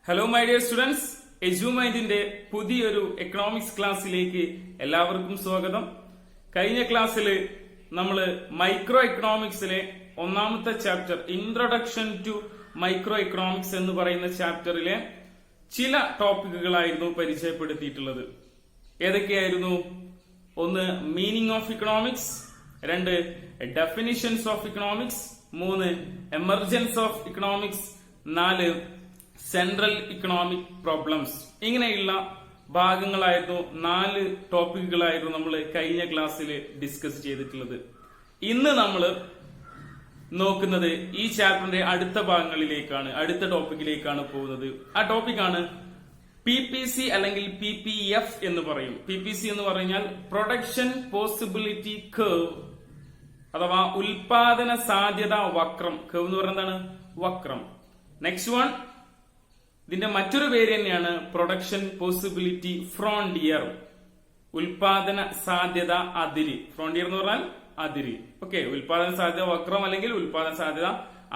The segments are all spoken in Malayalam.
ഹലോ മൈ ഡിയർ സ്റ്റുഡൻസ്, എജുമൈൻഡിന്റെ പുതിയൊരു എക്കണോമിക്സ് ക്ലാസ്സിലേക്ക് എല്ലാവർക്കും സ്വാഗതം. കഴിഞ്ഞ ക്ലാസ്സിൽ നമ്മൾ മൈക്രോ എക്കണോമിക്സിലെ ഒന്നാമത്തെ chapter introduction to micro economics എന്ന് പറയുന്ന ചാപ്റ്ററിലെ ചില ടോപ്പിക്കുകളായിരുന്നു പരിചയപ്പെടുത്തിയിട്ടുള്ളത്. ഏതൊക്കെയായിരുന്നു? ഒന്ന്, മീനിങ് ഓഫ് ഇക്കണോമിക്സ്. രണ്ട്, ഡെഫിനിഷൻസ് ഓഫ് ഇക്കണോമിക്സ്. മൂന്ന്, എമർജൻസ് ഓഫ് ഇക്കണോമിക്സ്. നാല്, സെൻട്രൽ ഇക്കണോമിക് പ്രോബ്ലംസ്. ഇങ്ങനെയുള്ള ഭാഗങ്ങളായിരുന്നു, 4 ടോപ്പിക്കുകളായിരുന്നു നമ്മൾ കഴിഞ്ഞ ക്ലാസ്സിൽ ഡിസ്കസ് ചെയ്തിട്ടുള്ളത്. ഇന്ന് നമ്മൾ നോക്കുന്നത് ഈ ചാപ്റ്ററിന്റെ അടുത്ത ഭാഗങ്ങളിലേക്കാണ്, അടുത്ത ടോപ്പിക്കിലേക്കാണ് പോകുന്നത്. ആ ടോപ്പിക്കാണ് PPC അല്ലെങ്കിൽ PPF എന്ന് പറയും. PPC എന്ന് പറഞ്ഞാൽ പ്രൊഡക്ഷൻ പോസിബിലിറ്റി കർവ് അഥവാ ഉൽപാദന സാധ്യത വക്രം. കർവ് എന്ന് പറഞ്ഞാൽ എന്താണ്? വക്രം. നെക്സ്റ്റ് വൺ, ഇതിന്റെ മറ്റൊരു പേര് തന്നെയാണ് പ്രൊഡക്ഷൻ പോസിബിലിറ്റി ഫ്രോണ്ടിയർ, ഉൽപാദന സാധ്യത അതിര്. ഫ്രോണ്ടിയർ എന്ന് പറഞ്ഞാൽ അതിര്. ഓക്കെ, ഉൽപാദന സാധ്യത വക്രം അല്ലെങ്കിൽ ഉൽപാദന സാധ്യത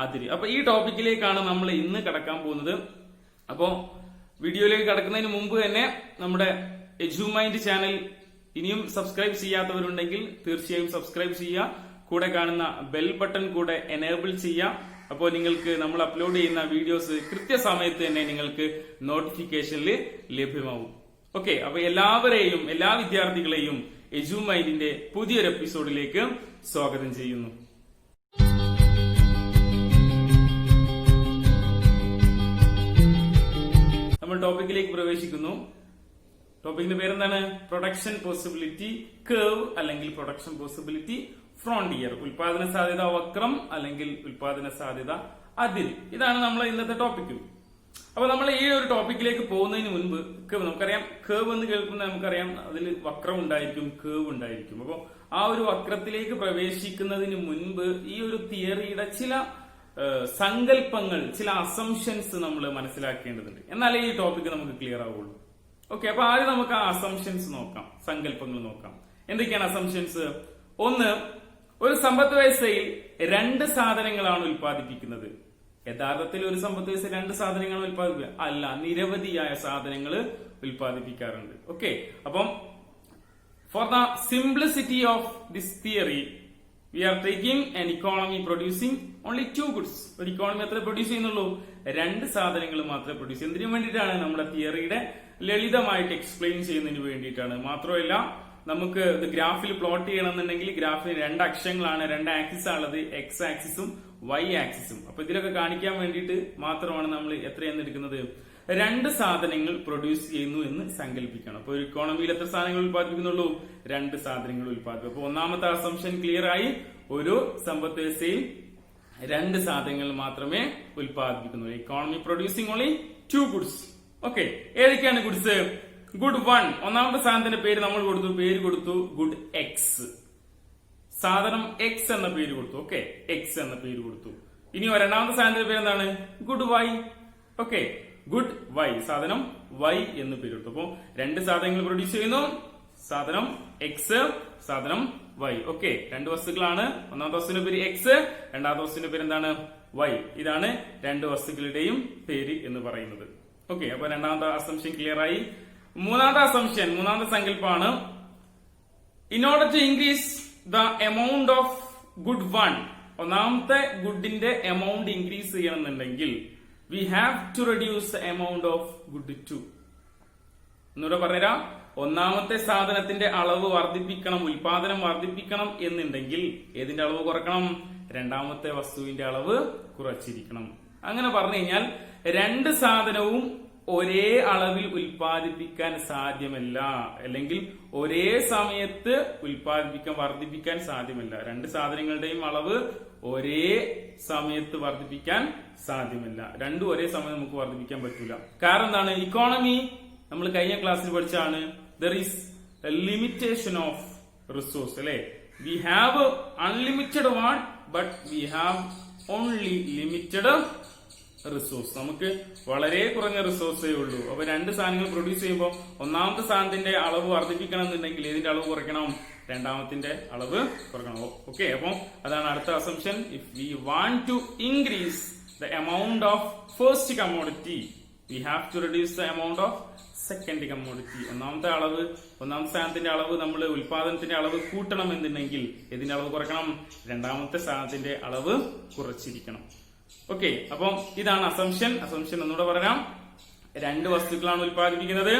അതിര്. അപ്പൊ ഈ ടോപ്പിക്കിലേക്കാണ് നമ്മൾ ഇന്ന് കടക്കാൻ പോകുന്നത്. അപ്പോ വീഡിയോയിലേക്ക് കടക്കുന്നതിന് മുമ്പ് തന്നെ നമ്മുടെ എജുമൈൻഡ് ചാനൽ ഇനിയും സബ്സ്ക്രൈബ് ചെയ്യാത്തവരുണ്ടെങ്കിൽ തീർച്ചയായും സബ്സ്ക്രൈബ് ചെയ്യുക. കൂടെ കാണുന്ന ബെൽ ബട്ടൺ കൂടെ എനേബിൾ ചെയ്യുക. അപ്പോൾ നിങ്ങൾക്ക് നമ്മൾ അപ്ലോഡ് ചെയ്യുന്ന വീഡിയോസ് കൃത്യസമയത്ത് തന്നെ നിങ്ങൾക്ക് നോട്ടിഫിക്കേഷനിൽ ലഭ്യമാവും. ഓക്കെ, അപ്പൊ എല്ലാവരെയും, എല്ലാ വിദ്യാർത്ഥികളെയും എജുമൈൻഡിന്റെ പുതിയൊരു എപ്പിസോഡിലേക്ക് സ്വാഗതം ചെയ്യുന്നു. നമ്മൾ ടോപ്പിക്കിലേക്ക് പ്രവേശിക്കുന്നു. ടോപ്പിക്കിന്റെ പേരെന്താണ്? പ്രൊഡക്ഷൻ പോസിബിലിറ്റി കർവ് അല്ലെങ്കിൽ പ്രൊഡക്ഷൻ പോസിബിലിറ്റി ഫ്രോണ്ടിയർ, ഉൽപാദന സാധ്യത വക്രം അല്ലെങ്കിൽ ഉൽപാദന സാധ്യത അതിര്. ഇതാണ് നമ്മളെ ഇന്നത്തെ ടോപ്പിക്ക്. അപ്പൊ നമ്മൾ ഈ ഒരു ടോപ്പിക്കിലേക്ക് പോകുന്നതിന് മുൻപ് നമുക്കറിയാം, കേവ് എന്ന് കേൾക്കുന്ന നമുക്കറിയാം അതിൽ വക്രം ഉണ്ടായിരിക്കും, കേവ് ഉണ്ടായിരിക്കും. അപ്പൊ ആ ഒരു വക്രത്തിലേക്ക് പ്രവേശിക്കുന്നതിന് മുൻപ് ഈ ഒരു തിയറിയുടെ ചില സങ്കല്പങ്ങൾ, ചില അസംഷൻസ് നമ്മൾ മനസ്സിലാക്കേണ്ടതുണ്ട്. എന്നാലേ ഈ ടോപ്പിക്ക് നമുക്ക് ക്ലിയർ ആവുള്ളൂ. ഓക്കെ, അപ്പൊ ആദ്യം നമുക്ക് ആ അസംഷൻസ് നോക്കാം, സങ്കല്പങ്ങൾ നോക്കാം. എന്തൊക്കെയാണ് അസംഷൻസ്? ഒന്ന്, ഒരു സമ്പദ് വ്യവസ്ഥയിൽ 2 സാധനങ്ങളാണ് ഉൽപ്പാദിപ്പിക്കുന്നത്. യഥാർത്ഥത്തിൽ ഒരു സമ്പദ് വ്യവസ്ഥ 2 സാധനങ്ങളാണ് ഉൽപ്പാദിപ്പിക്കുക? അല്ല, നിരവധിയായ സാധനങ്ങൾ ഉൽപ്പാദിപ്പിക്കാറുണ്ട്. ഓക്കെ, അപ്പം for the simplicity of this theory we are taking an economy producing only 2 goods. ഒരു ഇക്കോണമി എത്ര പ്രൊഡ്യൂസ് ചെയ്യുന്നുള്ളൂ? 2 സാധനങ്ങൾ മാത്രമേ പ്രൊഡ്യൂസ് ചെയ്യൂ. എന്തിനു വേണ്ടിയിട്ടാണ്? നമ്മുടെ തിയറിയുടെ ലളിതമായിട്ട് എക്സ്പ്ലെയിൻ ചെയ്യുന്നതിന് വേണ്ടിയിട്ടാണ്. മാത്രമല്ല, നമുക്ക് ഇത് ഗ്രാഫിൽ പ്ലോട്ട് ചെയ്യണമെന്നുണ്ടെങ്കിൽ ഗ്രാഫിൽ 2 അക്ഷങ്ങളാണ്, 2 ആക്സിസ് ആണുള്ളത്, എക്സ് ആക്സിസും വൈ ആക്സിസും. അപ്പൊ ഇതിലൊക്കെ കാണിക്കാൻ വേണ്ടിയിട്ട് മാത്രമാണ് നമ്മൾ എത്രയെന്ന് എടുക്കുന്നത്? 2 സാധനങ്ങൾ പ്രൊഡ്യൂസ് ചെയ്യുന്നു എന്ന് സങ്കല്പിക്കണം. അപ്പൊ ഒരു ഇക്കോണമിയിൽ എത്ര സാധനങ്ങൾ ഉൽപ്പാദിപ്പിക്കുന്നുള്ളൂ? 2 സാധനങ്ങൾ ഉൽപ്പാദിപ്പിക്കും. അപ്പൊ ഒന്നാമത്തെ അസംഷൻ ക്ലിയർ ആയി. ഒരു സമ്പദ് വ്യവസ്ഥയിൽ 2 സാധനങ്ങൾ മാത്രമേ ഉൽപ്പാദിപ്പിക്കുന്നുള്ളൂ. Economy producing only 2 goods. Okay, ഏതൊക്കെയാണ് ഗുഡ്സ്? ഗുഡ് 1, ഒന്നാമത്തെ സാധനത്തിന്റെ പേര് നമ്മൾ കൊടുത്തു ഗുഡ് എക്സ്. സാധനം എക്സ് എന്ന പേര് കൊടുത്തു. ഓക്കെ, എക്സ് എന്ന പേര് കൊടുത്തു. ഇനി രണ്ടാമത്തെ സാധനത്തിന്റെ പേര് എന്താണ്? Good y. Okay, good y, സാധനം വൈ എന്ന് പേര് കൊടുത്തു. അപ്പൊ 2 സാധനങ്ങൾ പ്രൊഡ്യൂസ് ചെയ്യുന്നു, സാധനം എക്സ്, സാധനം വൈ. ഓക്കെ, 2 വസ്തുക്കളാണ്. ഒന്നാമത്തെ വസ്തുവിന്റെ പേര് എക്സ്, രണ്ടാമത്തെ വസ്തുവിന്റെ പേര് എന്താണ്? വൈ. ഇതാണ് 2 വസ്തുക്കളുടെയും പേര് എന്ന് പറയുന്നത്. ഓക്കെ, അപ്പൊ രണ്ടാമത്തെ അസംഷൻ ക്ലിയർ ആയി. മൂന്നാമത്തെ അസംഷൻ, മൂന്നാമത്തെ സങ്കല്പമാണ് in order to increase the amount of good 1, ഒന്നാമത്തെ ഗുഡിന്റെ എമൗണ്ട് ഇൻക്രീസ് ചെയ്യണമെന്നുണ്ടെങ്കിൽ we have to reduce the amount of good 2. എന്നൂടെ പറഞ്ഞുതരാം. ഒന്നാമത്തെ സാധനത്തിന്റെ അളവ് വർദ്ധിപ്പിക്കണം, ഉൽപാദനം വർദ്ധിപ്പിക്കണം എന്നുണ്ടെങ്കിൽ ഏതിന്റെ അളവ് കുറക്കണം? രണ്ടാമത്തെ വസ്തുവിന്റെ അളവ് കുറച്ചിരിക്കണം. അങ്ങനെ പറഞ്ഞു കഴിഞ്ഞാൽ 2 സാധനവും ഒരേ അളവിൽ ഉൽപ്പാദിപ്പിക്കാൻ സാധ്യമല്ല, അല്ലെങ്കിൽ ഒരേ സമയത്ത് വർദ്ധിപ്പിക്കാൻ സാധ്യമല്ല. 2 സാധനങ്ങളുടെയും അളവ് ഒരേ സമയത്ത് വർദ്ധിപ്പിക്കാൻ സാധ്യമല്ല. 2 ഒരേ സമയം നമുക്ക് വർദ്ധിപ്പിക്കാൻ പറ്റൂല. കാരണം എന്താണ്? ഇക്കോണമി നമ്മൾ കഴിഞ്ഞ ക്ലാസ്സിൽ പഠിച്ചാണ്, there is a limitation of resource. അല്ലെ, we have unlimited want, but we have only limited resource. നമുക്ക് വളരെ കുറഞ്ഞ റിസോഴ്സേ ഉള്ളൂ. അപ്പൊ 2 സാധനങ്ങൾ പ്രൊഡ്യൂസ് ചെയ്യുമ്പോൾ ഒന്നാമത്തെ സാധനത്തിന്റെ അളവ് വർദ്ധിപ്പിക്കണം എന്നുണ്ടെങ്കിൽ ഏതിന്റെ അളവ് കുറയ്ക്കണം? രണ്ടാമത്തിന്റെ അളവ് കുറയ്ക്കണം. ഓക്കെ, അപ്പൊ അതാണ് അടുത്ത assumption. If we want to increase the amount of first commodity, we have to reduce the amount of second commodity. ഒന്നാമത്തെ സാധനത്തിന്റെ അളവ് നമ്മൾ ഉൽപാദനത്തിന്റെ അളവ് കൂട്ടണം എന്നുണ്ടെങ്കിൽ ഇതിന്റെ അളവ് കുറക്കണം, രണ്ടാമത്തെ സാധനത്തിന്റെ അളവ് കുറച്ചിരിക്കണം. ഓക്കെ, അപ്പം ഇതാണ് അസംഷൻ. ഒന്നുകൂടെ പറയാം. 2 വസ്തുക്കളാണ് ഉൽപ്പാദിപ്പിക്കുന്നത്.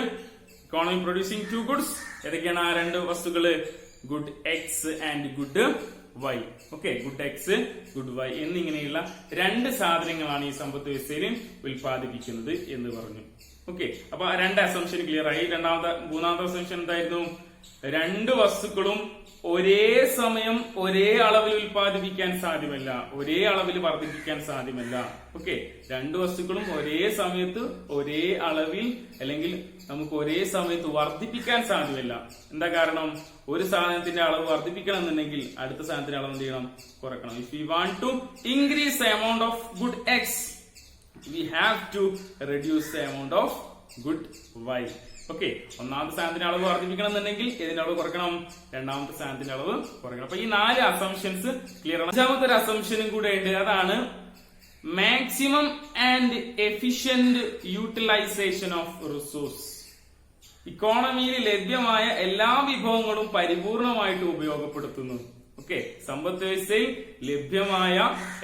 Economy producing 2 goods. ഏതൊക്കെയാണ് ആ 2 വസ്തുക്കള്? Good x and good y. Okay, good x good y എന്നിങ്ങനെയുള്ള 2 സാധനങ്ങളാണ് ഈ സമ്പദ് വ്യവസ്ഥയിൽ ഉൽപ്പാദിപ്പിക്കുന്നത് എന്ന് പറഞ്ഞു. ഓക്കെ, അപ്പൊ 2 അസംഷൻ ക്ലിയർ ആയി. മൂന്നാമത്തെ അസംഷൻ എന്തായിരുന്നു? 2 വസ്തുക്കളും ഒരേ സമയം ഒരേ അളവിൽ ഉൽപ്പാദിപ്പിക്കാൻ സാധ്യമല്ല, ഒരേ അളവിൽ വർദ്ധിപ്പിക്കാൻ സാധ്യമല്ല. ഓക്കെ, 2 വസ്തുക്കളും ഒരേ സമയത്ത് ഒരേ അളവിൽ അല്ലെങ്കിൽ നമുക്ക് ഒരേ സമയത്ത് വർദ്ധിപ്പിക്കാൻ സാധ്യമല്ല. എന്താ കാരണം? ഒരു സാധനത്തിന്റെ അളവ് വർദ്ധിപ്പിക്കണം എന്നുണ്ടെങ്കിൽ അടുത്ത സാധനത്തിന്റെ അളവ് എന്ത് ചെയ്യണം? കുറക്കണം. If you want to increase the amount of good x, we have to reduce the amount of good y. ഓക്കെ, ഒന്നാമത്തെ സാധനത്തിന്റെ അളവ് വർദ്ധിപ്പിക്കണം എന്നുണ്ടെങ്കിൽ ഇതിന്റെ അളവ് കുറക്കണം, രണ്ടാമത്തെ സാധനത്തിന്റെ അളവ് കുറക്കണം. അപ്പൊ ഈ 4 അസംഷൻസ് ക്ലിയർ ആണ്. 5ാമത്തെ ഒരു അസംഷനും കൂടെ ഉണ്ട്. അതാണ് maximum and efficient utilization of resource. ഇക്കോണമിയിൽ ലഭ്യമായ എല്ലാ വിഭവങ്ങളും പരിപൂർണമായിട്ട് ഉപയോഗപ്പെടുത്തുന്നു. ഓക്കെ, സമ്പദ് വ്യവസ്ഥയിൽ ലഭ്യമായ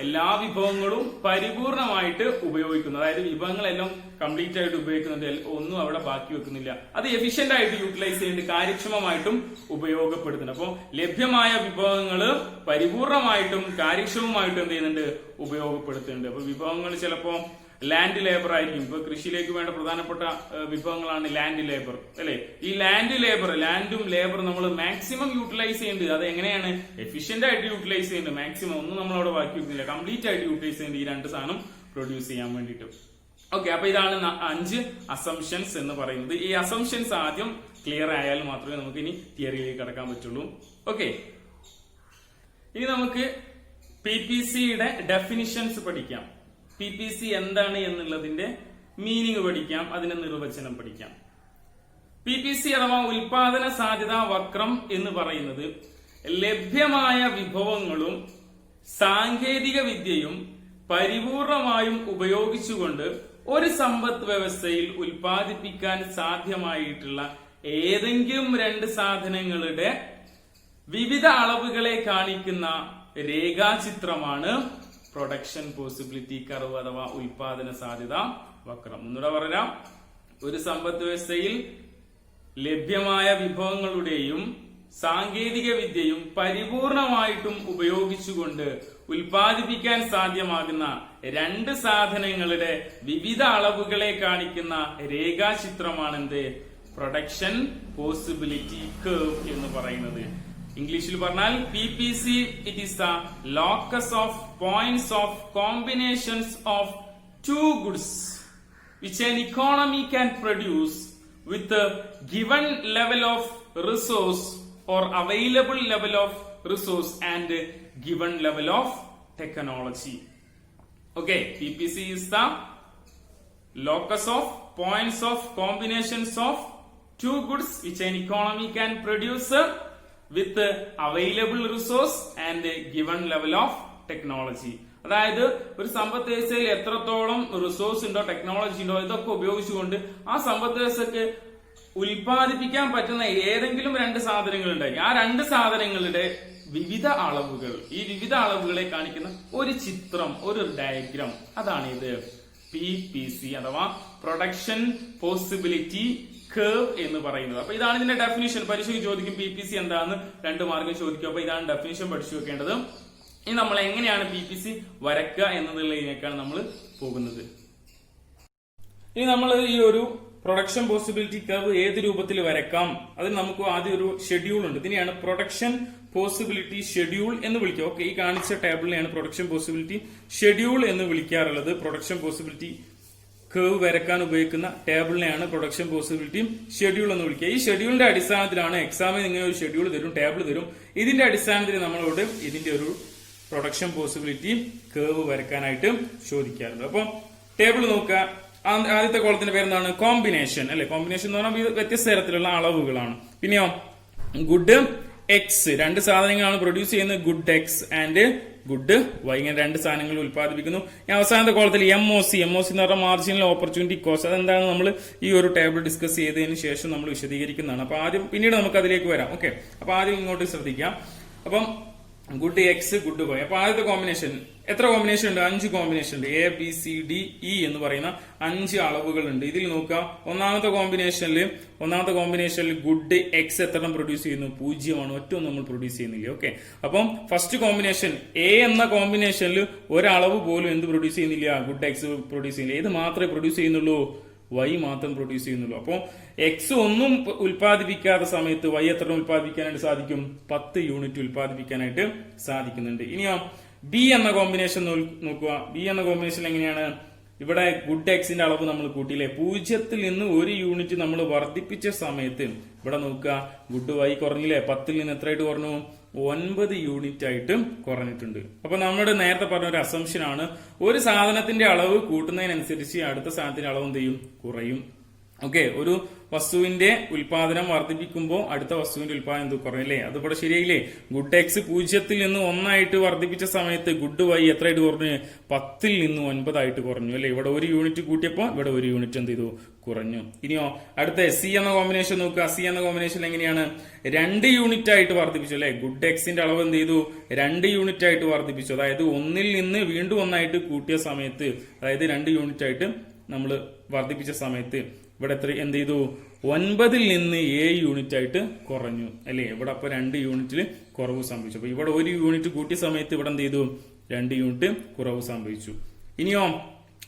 എല്ലാ വിഭവങ്ങളും പരിപൂർണമായിട്ട് ഉപയോഗിക്കുന്നു. അതായത് വിഭവങ്ങളെല്ലാം കംപ്ലീറ്റ് ആയിട്ട് ഉപയോഗിക്കുന്നുണ്ട്, ഒന്നും അവിടെ ബാക്കി വെക്കുന്നില്ല. അത് എഫിഷ്യന്റ് ആയിട്ട് യൂട്ടിലൈസ് ചെയ്യുന്നുണ്ട്, കാര്യക്ഷമമായിട്ടും ഉപയോഗപ്പെടുത്തുന്നുണ്ട്. അപ്പോൾ ലഭ്യമായ വിഭവങ്ങൾ പരിപൂർണമായിട്ടും കാര്യക്ഷമമായിട്ടും എന്ത് ചെയ്യുന്നുണ്ട്? ഉപയോഗപ്പെടുത്തുന്നുണ്ട്. അപ്പൊ വിഭവങ്ങൾ ചിലപ്പോ ലാൻഡ് ലേബർ ആയിരിക്കും. ഇപ്പൊ കൃഷിയിലേക്ക് വേണ്ട പ്രധാനപ്പെട്ട വിഭവങ്ങളാണ് ലാൻഡ് ലേബർ, അല്ലെ? ഈ ലാൻഡും ലേബറും നമ്മൾ മാക്സിമം യൂട്ടിലൈസ് ചെയ്യുന്നുണ്ട്. അത് എങ്ങനെയാണ്? എഫിഷ്യന്റ് ആയിട്ട് യൂട്ടിലൈസ് ചെയ്യുന്നുണ്ട്. മാക്സിമം ഒന്നും നമ്മൾ അവിടെ ബാക്കി വെക്കുന്നില്ല, കംപ്ലീറ്റ് ആയിട്ട് യൂട്ടിലൈസ് ചെയ്യുന്നുണ്ട് ഈ 2 സാധനം പ്രൊഡ്യൂസ് ചെയ്യാൻ വേണ്ടിയിട്ട്. ഓക്കെ, അപ്പൊ ഇതാണ് 5 അസംഷൻസ് എന്ന് പറയുന്നത്. ഈ അസംഷൻസ് ആദ്യം ക്ലിയർ ആയാൽ മാത്രമേ നമുക്ക് ഇനി തിയറിയിലേക്ക് കടക്കാൻ പറ്റുള്ളൂ. ഓക്കെ, ഇനി നമുക്ക് PPCയുടെ ഡെഫിനിഷൻസ് പഠിക്കാം. PPC എന്താണ് എന്നുള്ളതിന്റെ മീനിങ് പഠിക്കാം, അതിന്റെ നിർവചനം പഠിക്കാം. PPC അഥവാ ഉൽപാദന സാധ്യതാ വക്രം എന്ന് പറയുന്നത് ലഭ്യമായ വിഭവങ്ങളും സാങ്കേതിക വിദ്യയും പരിപൂർണമായും ഉപയോഗിച്ചുകൊണ്ട് ഒരു സമ്പദ് വ്യവസ്ഥയിൽ ഉൽപ്പാദിപ്പിക്കാൻ സാധ്യമായിട്ടുള്ള ഏതെങ്കിലും 2 സാധനങ്ങളുടെ വിവിധ അളവുകളെ കാണിക്കുന്ന രേഖാചിത്രമാണ് പ്രൊഡക്ഷൻ പോസിബിലിറ്റി കർവ് അഥവാ ഉൽപാദന സാധ്യത വക്രം. ഒന്നുകൂടെ പറയാം. ഒരു സമ്പദ് വ്യവസ്ഥയിൽ ലഭ്യമായ വിഭവങ്ങളുടെയും സാങ്കേതിക വിദ്യയും പരിപൂർണമായിട്ടും ഉപയോഗിച്ചുകൊണ്ട് ഉൽപ്പാദിപ്പിക്കാൻ സാധ്യമാകുന്ന 2 സാധനങ്ങളുടെ വിവിധ അളവുകളെ കാണിക്കുന്ന രേഖാചിത്രമാണ് എന്ത്? പ്രൊഡക്ഷൻ പോസിബിലിറ്റി കർവ് എന്ന് പറയുന്നത്. ഇംഗ്ലീഷിൽ പറഞ്ഞാൽ PPC it is the locus of points of combinations of 2 goods which an economy can produce with a given level of resource or available level of resource and given level of technology. Okay, PPC is the locus of points of combinations of 2 goods which an economy can produce with available resource and given level of technology. അതായത് ഒരു സമ്പദ് വ്യവസ്ഥയിൽ എത്രത്തോളം റിസോഴ്സ് ഉണ്ടോ, ടെക്നോളജി ഉണ്ടോ, ഇതൊക്കെ ഉപയോഗിച്ചുകൊണ്ട് ആ സമ്പദ് വ്യവസ്ഥക്ക് ഉൽപ്പാദിപ്പിക്കാൻ പറ്റുന്ന ഏതെങ്കിലും 2 സാധനങ്ങൾ ഉണ്ടായി. ആ 2 സാധനങ്ങളുടെ വിവിധ അളവുകൾ, ഈ വിവിധ അളവുകളെ കാണിക്കുന്ന ഒരു ചിത്രം, ഒരു ഡയഗ്രാം, അതാണ് ഇത് PPC അഥവാ പ്രൊഡക്ഷൻ പോസിബിലിറ്റി കർവ് എന്ന് പറയുന്നത്. അപ്പൊ ഇതാണ് ഇതിന്റെ ഡെഫിനിഷൻ. പരീക്ഷയ്ക്ക് ചോദിക്കും PPC എന്താന്ന് 2 മാർക്കും ചോദിക്കും. അപ്പൊ ഇതാണ് ഡെഫിനിഷൻ പഠിച്ചു വെക്കേണ്ടത്. ഇനി നമ്മൾ എങ്ങനെയാണ് PPC വരക്കുക എന്നതിലേക്കാണ് നമ്മൾ പോകുന്നത്. ഇനി നമ്മൾ ഈ ഒരു പ്രൊഡക്ഷൻ പോസിബിലിറ്റി കർവ് ഏത് രൂപത്തിൽ വരക്കാം, അതിന് നമുക്ക് ആദ്യം ഒരു ഷെഡ്യൂൾ ഉണ്ട്. ഇതിനെയാണ് പ്രൊഡക്ഷൻ പോസിബിലിറ്റി ഷെഡ്യൂൾ എന്ന് വിളിക്കുക. ഓക്കെ, ഈ കാണിച്ച ടേബിളിനെയാണ് പ്രൊഡക്ഷൻ പോസിബിലിറ്റി ഷെഡ്യൂൾ എന്ന് വിളിക്കാറുള്ളത്. പ്രൊഡക്ഷൻ പോസിബിലിറ്റി കർവ് വരക്കാൻ ഉപയോഗിക്കുന്ന ടേബിളിനെയാണ് പ്രൊഡക്ഷൻ പോസിബിലിറ്റി ഷെഡ്യൂൾ എന്ന് വിളിക്കുക. ഈ ഷെഡ്യൂളിന്റെ അടിസ്ഥാനത്തിലാണ് എക്സാമിന് ഇങ്ങനെ ഒരു ഷെഡ്യൂൾ തരും, ടേബിൾ തരും. ഇതിന്റെ അടിസ്ഥാനത്തിൽ നമ്മളോട് ഇതിന്റെ ഒരു പ്രൊഡക്ഷൻ പോസിബിലിറ്റി കർവ് വരക്കാനായിട്ട് ചോദിക്കാറുണ്ട്. അപ്പം ടേബിൾ നോക്കുക. ആദ്യത്തെ കോളത്തിന്റെ പേരെന്താണ്? കോമ്പിനേഷൻ, അല്ലെ? കോമ്പിനേഷൻ എന്ന് പറഞ്ഞാൽ വ്യത്യസ്ത തരത്തിലുള്ള അളവുകളാണ്. പിന്നെയോ ഗുഡ് എക്സ്, 2 സാധനങ്ങളാണ് പ്രൊഡ്യൂസ് ചെയ്യുന്നത്, good x and good y. ഇങ്ങനെ രണ്ട് സാധനങ്ങൾ ഉൽപ്പാദിപ്പിക്കുന്നു. ഈ അവസാനത്തെ കോളത്തിൽ MOC എന്ന് പറഞ്ഞാൽ മാർജിനൽ ഓപ്പർച്യൂണിറ്റി കോസ്റ്റ്. അതെന്താണ് നമ്മൾ ഈ ഒരു ടേബിൾ ഡിസ്കസ് ചെയ്തതിന് ശേഷം നമ്മൾ വിശദീകരിക്കുന്നതാണ്. അപ്പൊ ആദ്യം പിന്നീട് നമുക്ക് അതിലേക്ക് വരാം. ഓക്കെ, അപ്പൊ ആദ്യം ഇങ്ങോട്ട് ശ്രദ്ധിക്കാം. അപ്പം ഗുഡ് എക്സ് ഗുഡ് വൈ. അപ്പൊ ആദ്യത്തെ കോമ്പിനേഷൻ എത്ര കോമ്പിനേഷൻ ഉണ്ട്? 5 കോമ്പിനേഷൻ ഉണ്ട്. ABCDE എന്ന് പറയുന്ന 5 അളവുകൾ ഉണ്ട്. ഇതിൽ നോക്കുക, ഒന്നാമത്തെ കോമ്പിനേഷനിൽ ഗുഡ് എക്സ് എത്ര പ്രൊഡ്യൂസ് ചെയ്യുന്നു? 0 ഒറ്റ നമ്മൾ പ്രൊഡ്യൂസ് ചെയ്യുന്നില്ല. ഓക്കെ, അപ്പം ഫസ്റ്റ് കോമ്പിനേഷൻ എ എന്ന കോമ്പിനേഷനിൽ ഒരളവ് പോലും എന്ത് പ്രൊഡ്യൂസ് ചെയ്യുന്നില്ല? ഗുഡ് എക്സ് പ്രൊഡ്യൂസ് ചെയ്യുന്നില്ല. ഏത് മാത്രമേ പ്രൊഡ്യൂസ് ചെയ്യുന്നുള്ളൂ? വൈ മാത്രം പ്രൊഡ്യൂസ് ചെയ്യുന്നുള്ളൂ. അപ്പോൾ എക്സ് ഒന്നും ഉൽപ്പാദിപ്പിക്കാത്ത സമയത്ത് വൈ എത്ര ഉൽപ്പാദിപ്പിക്കാനായിട്ട് സാധിക്കും? 10 യൂണിറ്റ് ഉൽപ്പാദിപ്പിക്കാനായിട്ട് സാധിക്കുന്നുണ്ട്. ഇനിയോ ബി എന്ന കോമ്പിനേഷൻ നോക്കുക. ബി എന്ന കോമ്പിനേഷൻ എങ്ങനെയാണ്? ഇവിടെ ഗുഡ് എക്സിന്റെ അളവ് നമ്മൾ കൂട്ടിയില്ലേ? 0 നിന്ന് 1 യൂണിറ്റ് നമ്മൾ വർദ്ധിപ്പിച്ച സമയത്ത് ഇവിടെ നോക്കുക, ഗുഡ് വൈ കുറഞ്ഞില്ലേ? 10 നിന്ന് എത്രയായിട്ട് കുറഞ്ഞു? 9 യൂണിറ്റ് ആയിട്ട് കുറഞ്ഞിട്ടുണ്ട്. അപ്പൊ നമ്മുടെ നേരത്തെ പറഞ്ഞ ഒരു അസംഷൻ ആണ്, ഒരു സാധനത്തിന്റെ അളവ് കൂട്ടുന്നതിനനുസരിച്ച് അടുത്ത സാധനത്തിന്റെ അളവ് എന്ത് ചെയ്യും? കുറയും. ഓക്കെ, ഒരു വസ്തുവിന്റെ ഉൽപാദനം വർദ്ധിപ്പിക്കുമ്പോൾ അടുത്ത വസ്തുവിന്റെ ഉൽപാദനം എന്ത് കുറഞ്ഞില്ലേ? അത് ഇവിടെ ശരിയായില്ലേ? ഗുഡ് എക്സ് 0 നിന്ന് 1 വർദ്ധിപ്പിച്ച സമയത്ത് ഗുഡ് വൈ എത്രയായിട്ട് കുറഞ്ഞു? 10 നിന്ന് 9 ആയിട്ട് കുറഞ്ഞു അല്ലെ? ഇവിടെ 1 യൂണിറ്റ് കൂട്ടിയപ്പോൾ ഇവിടെ 1 യൂണിറ്റ് എന്ത് ചെയ്തു? കുറഞ്ഞു. ഇനിയോ അടുത്ത സി എന്ന കോമ്പിനേഷൻ നോക്കുക. സി എന്ന കോമ്പിനേഷൻ എങ്ങനെയാണ്? 2 യൂണിറ്റ് ആയിട്ട് വർദ്ധിപ്പിച്ചു അല്ലെ? ഗുഡ് എക്സിന്റെ അളവ് എന്ത് ചെയ്തു? 2 യൂണിറ്റ് ആയിട്ട് വർദ്ധിപ്പിച്ചു. അതായത് 1 നിന്ന് വീണ്ടും 1 കൂട്ടിയ സമയത്ത്, അതായത് 2 യൂണിറ്റ് ആയിട്ട് നമ്മൾ വർദ്ധിപ്പിച്ച സമയത്ത് ഇവിടെ എത്ര എന്ത് ചെയ്തു? 9 നിന്ന് 7 യൂണിറ്റ് ആയിട്ട് കുറഞ്ഞു അല്ലെ? ഇവിടെ അപ്പൊ 2 യൂണിറ്റിൽ കുറവ് സംഭവിച്ചു. അപ്പൊ ഇവിടെ 1 യൂണിറ്റ് കൂട്ടിയ സമയത്ത് ഇവിടെ എന്ത് ചെയ്തു? 2 യൂണിറ്റ് കുറവ് സംഭവിച്ചു. ഇനിയോ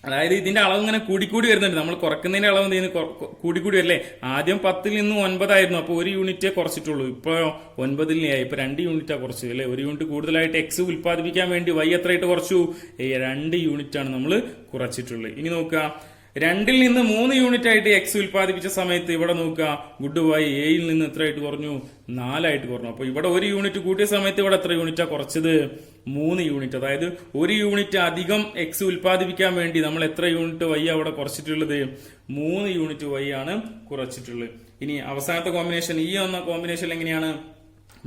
അതായത് ഇതിന്റെ അളവ് ഇങ്ങനെ കൂടിക്കൂടി വരുന്നുണ്ട്. നമ്മൾ കുറക്കുന്നതിന്റെ അളവ് എന്ത് ചെയ്യുന്നു? കൂടിക്കൂടി വരില്ലേ? ആദ്യം 10 നിന്ന് 9 ആയിരുന്നു. അപ്പൊ 1 യൂണിറ്റേ കുറച്ചിട്ടുള്ളൂ. ഇപ്പൊ 9 ഇപ്പൊ 2 യൂണിറ്റാ കുറച്ചു അല്ലെ? 1 യൂണിറ്റ് കൂടുതലായിട്ട് എക്സ് ഉൽപ്പാദിപ്പിക്കാൻ വേണ്ടി വൈ എത്രയായിട്ട് കുറച്ചു? 2 യൂണിറ്റ് ആണ് നമ്മൾ കുറച്ചിട്ടുള്ളത്. ഇനി നോക്കുക, 2 നിന്ന് 3 യൂണിറ്റ് ആയിട്ട് എക്സ് ഉൽപ്പാദിപ്പിച്ച സമയത്ത് ഇവിടെ നോക്കുക, ഗുഡ് വൈ 7 നിന്ന് എത്രയായിട്ട് കുറഞ്ഞു? 4 ആയിട്ട് കുറഞ്ഞു. അപ്പൊ ഇവിടെ 1 യൂണിറ്റ് കൂട്ടിയ സമയത്ത് ഇവിടെ എത്ര യൂണിറ്റാ കുറച്ചത്? 3 യൂണിറ്റ്. അതായത് 1 യൂണിറ്റ് അധികം എക്സ് ഉൽപ്പാദിപ്പിക്കാൻ വേണ്ടി നമ്മൾ എത്ര യൂണിറ്റ് വൈ അവിടെ കുറച്ചിട്ടുള്ളത്? 3 യൂണിറ്റ് വൈ ആണ് കുറച്ചിട്ടുള്ളത്. ഇനി അവസാനത്തെ കോമ്പിനേഷൻ ഈ എന്ന കോമ്പിനേഷൻ എങ്ങനെയാണ്?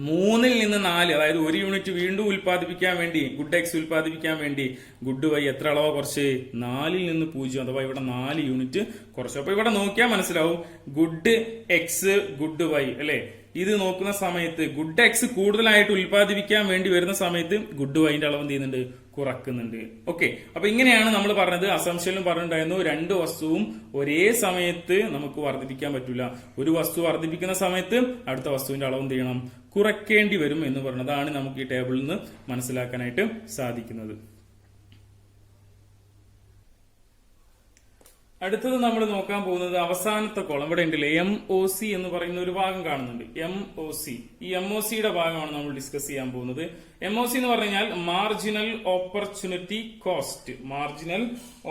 3 നിന്ന് 4, അതായത് 1 യൂണിറ്റ് വീണ്ടും ഉൽപ്പാദിപ്പിക്കാൻ വേണ്ടി ഗുഡ് എക്സ് ഉൽപ്പാദിപ്പിക്കാൻ വേണ്ടി ഗുഡ് വൈ എത്ര അളവാ കുറച്ച്? 4 നിന്ന് 0, അഥവാ ഇവിടെ 4 യൂണിറ്റ് കുറച്ചു. അപ്പൊ ഇവിടെ നോക്കിയാൽ മനസ്സിലാവും, ഗുഡ് എക്സ് ഗുഡ് വൈ അല്ലെ? ഇത് നോക്കുന്ന സമയത്ത് ഗുഡ് എക്സ് കൂടുതലായിട്ട് ഉൽപ്പാദിപ്പിക്കാൻ വേണ്ടി വരുന്ന സമയത്ത് ഗുഡ് വൈന്റെ അളവ് എന്ത് ചെയ്യുന്നുണ്ട്? കുറക്കുന്നുണ്ട്. ഓക്കെ, അപ്പൊ ഇങ്ങനെയാണ് നമ്മൾ പറഞ്ഞത്. അസംഷനിലും പറഞ്ഞിട്ടുണ്ടായിരുന്നു, 2 വസ്തുവും ഒരേ സമയത്ത് നമുക്ക് വർദ്ധിപ്പിക്കാൻ പറ്റില്ല. ഒരു വസ്തു വർദ്ധിപ്പിക്കുന്ന സമയത്ത് അടുത്ത വസ്തുവിന്റെ അളവ് എന്ത് ചെയ്യണം? കുറയ്ക്കേണ്ടി വരും എന്ന് പറഞ്ഞതാണ് നമുക്ക് ഈ ടേബിളിൽ നിന്ന് മനസ്സിലാക്കാനായിട്ട് സാധിക്കുന്നത്. അടുത്തത് നമ്മൾ നോക്കാൻ പോകുന്നത് അവസാനത്തെ കോളം. ഇവിടെ ഉണ്ടല്ലേ MOC എന്ന് പറയുന്ന ഒരു ഭാഗം കാണുന്നുണ്ട്. MOC, ഈ MOCയുടെ ഭാഗമാണ് നമ്മൾ ഡിസ്കസ് ചെയ്യാൻ പോകുന്നത്. MOC എന്ന് പറഞ്ഞാൽ marginal opportunity cost. Marginal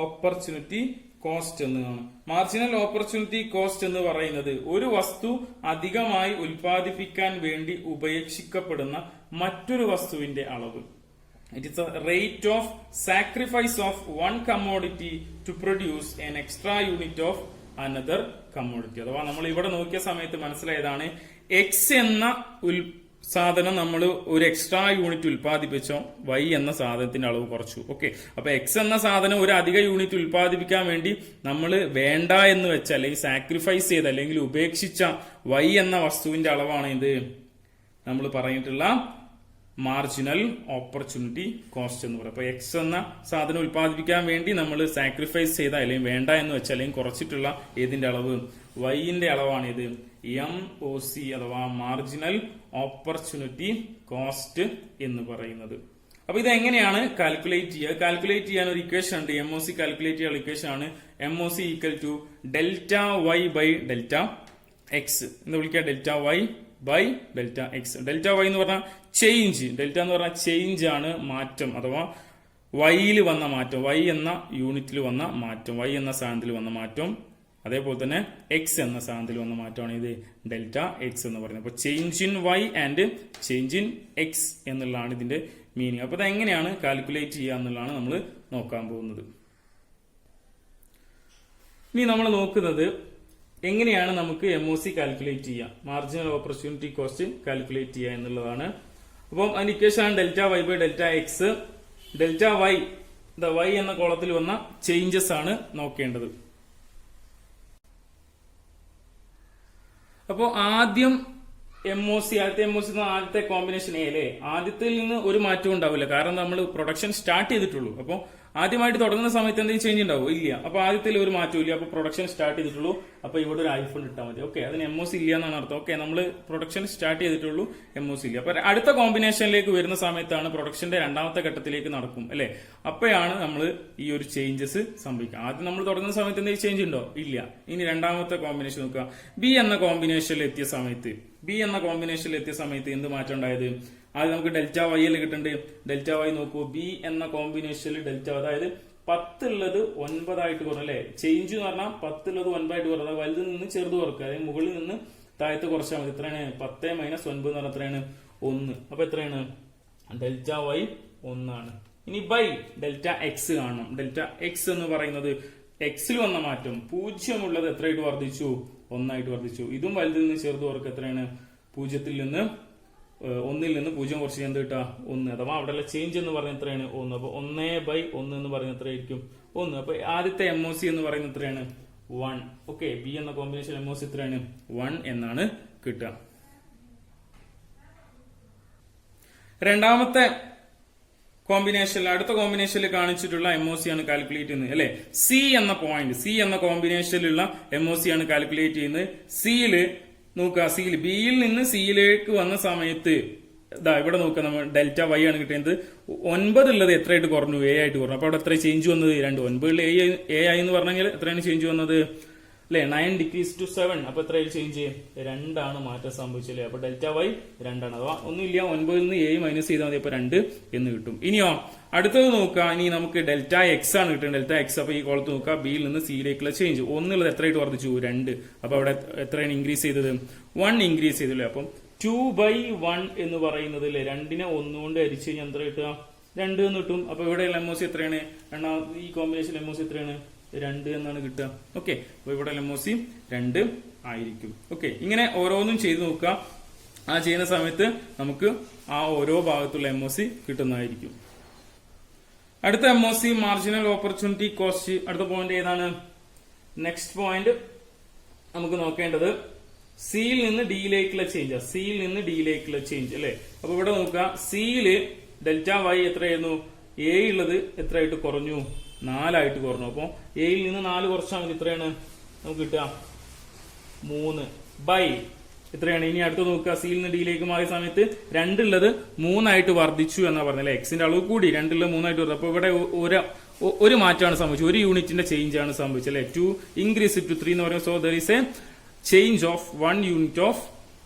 opportunity cost എന്നതാണ്. മാർജിനൽ ഓപ്പർച്യൂണിറ്റി കോസ്റ്റ് എന്ന് പറയുന്നത് ഒരു വസ്തു അധികമായി ഉൽപ്പാദിപ്പിക്കാൻ വേണ്ടി ഉപേക്ഷിക്കപ്പെടുന്ന മറ്റൊരു വസ്തുവിന്റെ അളവ്. It is a rate of sacrifice of one commodity to produce an extra unit of another commodity. അഥവാ നമ്മൾ ഇവിടെ നോക്കിയ സമയത്ത് മനസ്സിലായതാണ്, എക്സ് എന്ന സാധനം നമ്മൾ ഒരു എക്സ്ട്രാ യൂണിറ്റ് ഉൽപ്പാദിപ്പിച്ചോ, വൈ എന്ന സാധനത്തിന്റെ അളവ് കുറച്ചു. ഓക്കെ, അപ്പൊ എക്സ് എന്ന സാധനം ഒരു അധിക യൂണിറ്റ് ഉൽപ്പാദിപ്പിക്കാൻ വേണ്ടി നമ്മൾ വേണ്ട എന്ന് വെച്ച അല്ലെങ്കിൽ സാക്രിഫൈസ് ചെയ്ത അല്ലെങ്കിൽ ഉപേക്ഷിച്ച വൈ എന്ന വസ്തുവിന്റെ അളവാണ് ഇത് നമ്മൾ പറഞ്ഞിട്ടുള്ള മാർജിനൽ ഓപ്പർച്യൂണിറ്റി കോസ്റ്റ് എന്ന് പറയും. അപ്പൊ എക്സ് എന്ന സാധനം ഉൽപ്പാദിപ്പിക്കാൻ വേണ്ടി നമ്മൾ സാക്രിഫൈസ് ചെയ്ത അല്ലെങ്കിൽ വേണ്ട എന്ന് വെച്ചാൽ അല്ലെങ്കിൽ കുറച്ചിട്ടുള്ള ഏതിന്റെ അളവ്? വൈന്റെ അളവാണ് ഇത് MOC അഥവാ മാർജിനൽ ഓപ്പർച്യൂണിറ്റി കോസ്റ്റ് എന്ന് പറയുന്നത്. അപ്പൊ ഇത് എങ്ങനെയാണ് കാൽക്കുലേറ്റ് ചെയ്യുക? കാൽക്കുലേറ്റ് ചെയ്യാൻ ഒരു ഇക്വേഷൻ ഉണ്ട്. MOC കാൽക്കുലേറ്റ് ചെയ്യാൻ ഇക്വേഷൻ ആണ് MOC equal to delta y by delta x എന്ന് വിളിക്കുക. Delta y by delta x. Delta y എന്ന് പറഞ്ഞാൽ ചേഞ്ച്, ഡെൽറ്റ എന്ന് പറഞ്ഞാൽ ചേഞ്ച് ആണ്, മാറ്റം, അഥവാ വൈയിൽ വന്ന മാറ്റം, വൈ എന്ന യൂണിറ്റിൽ വന്ന മാറ്റം, വൈ എന്ന സ്ഥാനത്തിൽ വന്ന മാറ്റം. അതേപോലെ തന്നെ എക്സ് എന്ന സ്ഥാനത്തിൽ വന്ന മാറ്റമാണ് ഇത് ഡെൽറ്റ എക്സ് എന്ന് പറയുന്നത്. അപ്പൊ change in y and change in x എന്നുള്ളതാണ് ഇതിന്റെ മീനിങ്. അപ്പൊ ഇത് എങ്ങനെയാണ് കാൽക്കുലേറ്റ് ചെയ്യുക എന്നുള്ളതാണ് നമ്മൾ നോക്കാൻ പോകുന്നത്. ഇനി നമ്മൾ നോക്കുന്നത് എങ്ങനെയാണ് നമുക്ക് MOC കാൽക്കുലേറ്റ് ചെയ്യുക, മാർജിനൽ ഓപ്പർച്യൂണിറ്റി കോസ്റ്റ് കാൽക്കുലേറ്റ് ചെയ്യുക എന്നുള്ളതാണ്. അപ്പം അതിന്റെ ഇക്വേഷൻ ആണ് delta y by delta x. Delta y y എന്ന കോളത്തിൽ വന്ന ചേഞ്ചസ് ആണ് നോക്കേണ്ടത്. അപ്പോ ആദ്യം ആദ്യത്തെ കോമ്പിനേഷൻ എ അല്ലേ, ആദ്യത്തിൽ നിന്ന് ഒരു മാറ്റവും ഉണ്ടാവില്ല, കാരണം നമ്മൾ പ്രൊഡക്ഷൻ സ്റ്റാർട്ട് ചെയ്തിട്ടുള്ളൂ. അപ്പോൾ ആദ്യമായിട്ട് തുടങ്ങുന്ന സമയത്ത് എന്തെങ്കിലും ചേഞ്ച് ഉണ്ടാവും? ഇല്ല. അപ്പൊ ആദ്യത്തിൽ ഒരു മാറ്റവും ഇല്ല, അപ്പൊ പ്രൊഡക്ഷൻ സ്റ്റാർട്ട് ചെയ്തിട്ടുള്ളൂ. അപ്പൊ ഇവിടെ ഒരു ഐഫോൺ ഇട്ടാൽ മതി. ഓക്കെ, അതിന് MOC ഇല്ല എന്നാണ് അർത്ഥം. ഓക്കെ, നമ്മൾ പ്രൊഡക്ഷൻ സ്റ്റാർട്ട് ചെയ്തിട്ടുള്ളൂ, MOC ഇല്ല. അപ്പൊ അടുത്ത കോമ്പിനേഷനിലേക്ക് വരുന്ന സമയത്താണ് പ്രൊഡക്ഷന്റെ രണ്ടാമത്തെ ഘട്ടത്തിലേക്ക് നടക്കും അല്ലെ, അപ്പോഴാണ് നമ്മൾ ഈ ഒരു ചേഞ്ചസ് സംഭവിക്കുക. ആദ്യം നമ്മൾ തുടങ്ങുന്ന സമയത്ത് എന്തെങ്കിലും ചേഞ്ച് ഉണ്ടോ? ഇല്ല. ഇനി രണ്ടാമത്തെ കോമ്പിനേഷൻ നോക്കുക. ബി എന്ന കോമ്പിനേഷനിൽ എത്തിയ സമയത്ത് എന്ത് മാറ്റം ഉണ്ടായത്? ആദ്യം നമുക്ക് ഡെൽറ്റ വൈ അല്ലേ കിട്ടുന്നുണ്ട്. ഡെൽറ്റ വൈ നോക്കൂ, ബി എന്ന കോമ്പിനേഷനിൽ ഡെൽറ്റ, അതായത് 10 ഉള്ളത് 9 ആയിട്ട് കുറഞ്ഞു അല്ലെ. ചേഞ്ച് എന്ന് പറഞ്ഞാൽ 10 ഉള്ളത് 9 ആയിട്ട് കുറഞ്ഞു. അതായത് വലുതിൽ നിന്ന് ചെറുത് കുറക്കുക, അതായത് മുകളിൽ നിന്ന് താഴത്ത് കുറച്ചാൽ മതി. എത്രയാണ്? 10 - 9 എന്ന് പറഞ്ഞാൽ എത്രയാണ്? 1. അപ്പൊ എത്രയാണ്? ഡെൽറ്റ വൈ 1 ആണ്. ഇനി ബൈ ഡെൽറ്റ എക്സ് കാണണം. ഡെൽറ്റ എക്സ് എന്ന് പറയുന്നത് എക്സിൽ വന്ന മാറ്റം 0 ഉള്ളത് എത്രയായിട്ട് വർദ്ധിച്ചു? 1 ആയിട്ട് വർദ്ധിച്ചു. ഇതും വലുതിൽ നിന്ന് ചെറുത് കുറക്കുക. എത്രയാണ്? 0 നിന്ന് 0 കുറച്ച് എന്ത് കിട്ടുക? 1. അഥവാ അവിടെയുള്ള ചേഞ്ച് എന്ന് പറയുന്നത് എത്രയാണ്? 1. അപ്പൊ 1/1 എന്ന് പറയുന്നത് എത്രയായിരിക്കും? 1. അപ്പൊ ആദ്യത്തെ MOC എന്ന് പറയുന്നത് എത്രയാണ്? 1. ഓക്കെ, ബി എന്ന കോമ്പിനേഷൻ MOC എത്രയാണ്? 1 എന്നാണ് കിട്ടുക. അടുത്ത കോമ്പിനേഷനിൽ കാണിച്ചിട്ടുള്ള MOC ആണ് കാൽക്കുലേറ്റ് ചെയ്യുന്നത് അല്ലെ. സി എന്ന കോമ്പിനേഷനിലുള്ള MOC ആണ് കാൽക്കുലേറ്റ് ചെയ്യുന്നത്. സിയില് നോക്കുക, ബിയിൽ നിന്ന് സിയിലേക്ക് വന്ന സമയത്ത് ഇവിടെ നോക്കുക, നമ്മൾ ഡെൽറ്റ വൈ ആണ് കിട്ടുന്നത്. 9 ഉള്ളത് എത്രയായിട്ട് കുറഞ്ഞു? A ആയിട്ട് കുറഞ്ഞു. അപ്പൊ അവിടെ എത്ര ചേഞ്ച് വന്നത്? 2. 9 A ആയി എന്ന് പറഞ്ഞാൽ എത്രയാണ് ചേഞ്ച് വന്നത് അല്ലെ? 9 decrease to 7. അപ്പൊ എത്രയായി ചേഞ്ച്? 2 ആണ് മാറ്റം സംഭവിച്ചല്ലേ. അപ്പൊ ഡെൽറ്റ വൈ 2 ആണ്. അഥവാ ഒന്നുമില്ല, 9 നിന്ന് A മൈനസ് ചെയ്താൽ മതി. അപ്പൊ 2 എന്ന് കിട്ടും. ഇനിയോ അടുത്തത് നോക്കുക. ഇനി നമുക്ക് ഡെൽറ്റ എക്സ് ആണ് കിട്ടുന്നത്. Delta X. അപ്പൊ ഈ കോളത്ത് നോക്കുക, ബിയിൽ നിന്ന് സിയിലേക്കുള്ള ചേഞ്ച് 1 ഉള്ളത് എത്രയായിട്ട് വർദ്ധിച്ചു? 2. അപ്പൊ അവിടെ എത്രയാണ് ഇൻക്രീസ് ചെയ്തത്? 1 ഇൻക്രീസ് ചെയ്തല്ലേ. അപ്പം 2/1 എന്ന് പറയുന്നത് അല്ലെ, 2നെ 1 കൊണ്ട് ഹരിച്ചു കഴിഞ്ഞാൽ എത്ര കിട്ടുക? 2 എന്ന് കിട്ടും. അപ്പൊ ഇവിടെ MOC എത്രയാണ്? ഈ കോമ്പിനേഷൻ MOC എത്രയാണ്? 2 എന്നാണ് കിട്ടുക. ഓക്കെ, അപ്പൊ ഇവിടെ MOC 2 ആയിരിക്കും. ഓക്കെ, ഇങ്ങനെ ഓരോന്നും ചെയ്ത് നോക്കുക. ആ ചെയ്യുന്ന സമയത്ത് നമുക്ക് ആ ഓരോ ഭാഗത്തുള്ള MOC കിട്ടുന്നതായിരിക്കും. അടുത്ത MOC മാർജിനൽ ഓപ്പർച്യൂണിറ്റി കോസ്റ്റ്. അടുത്ത പോയിന്റ് ഏതാണ്? നെക്സ്റ്റ് പോയിന്റ് നമുക്ക് നോക്കേണ്ടത് സിയിൽ നിന്ന് ഡിയിലേക്കുള്ള ചേഞ്ച് അല്ലെ. അപ്പൊ ഇവിടെ നോക്കുക, സിയില് ഡെൽറ്റ വൈ എത്രയായിരുന്നു? എ ഉള്ളത് എത്രയായിട്ട് കുറഞ്ഞു? 4 ആയിട്ട് കുറഞ്ഞു. അപ്പൊ എയിൽ നിന്ന് 4 കുറച്ചാൽ മതി. എത്രയാണ് നമുക്ക് കിട്ടുക? 3 ബൈ എത്രയാണ്? ഇനി അടുത്ത് നോക്കുക, സിയിൽ നിന്ന് ഡിയിലേക്ക് മാറിയ സമയത്ത് 2 ഉള്ളത് 3 ആയിട്ട് വർദ്ധിച്ചു എന്നാ പറഞ്ഞല്ലേ. എക്സിന്റെ അളവ് കൂടി, 2 ഉള്ളത് 3 ആയിട്ട് വർദ്ധിച്ചു. അപ്പൊ ഇവിടെ ഒരു മാറ്റമാണ് സംഭവിച്ചത്, ഒരു യൂണിറ്റിന്റെ ചേഞ്ച് ആണ് സംഭവിച്ചത് അല്ലെ. 2 increase to 3 എന്ന് പറയുമ്പോൾ, so there is A change of 1 unit of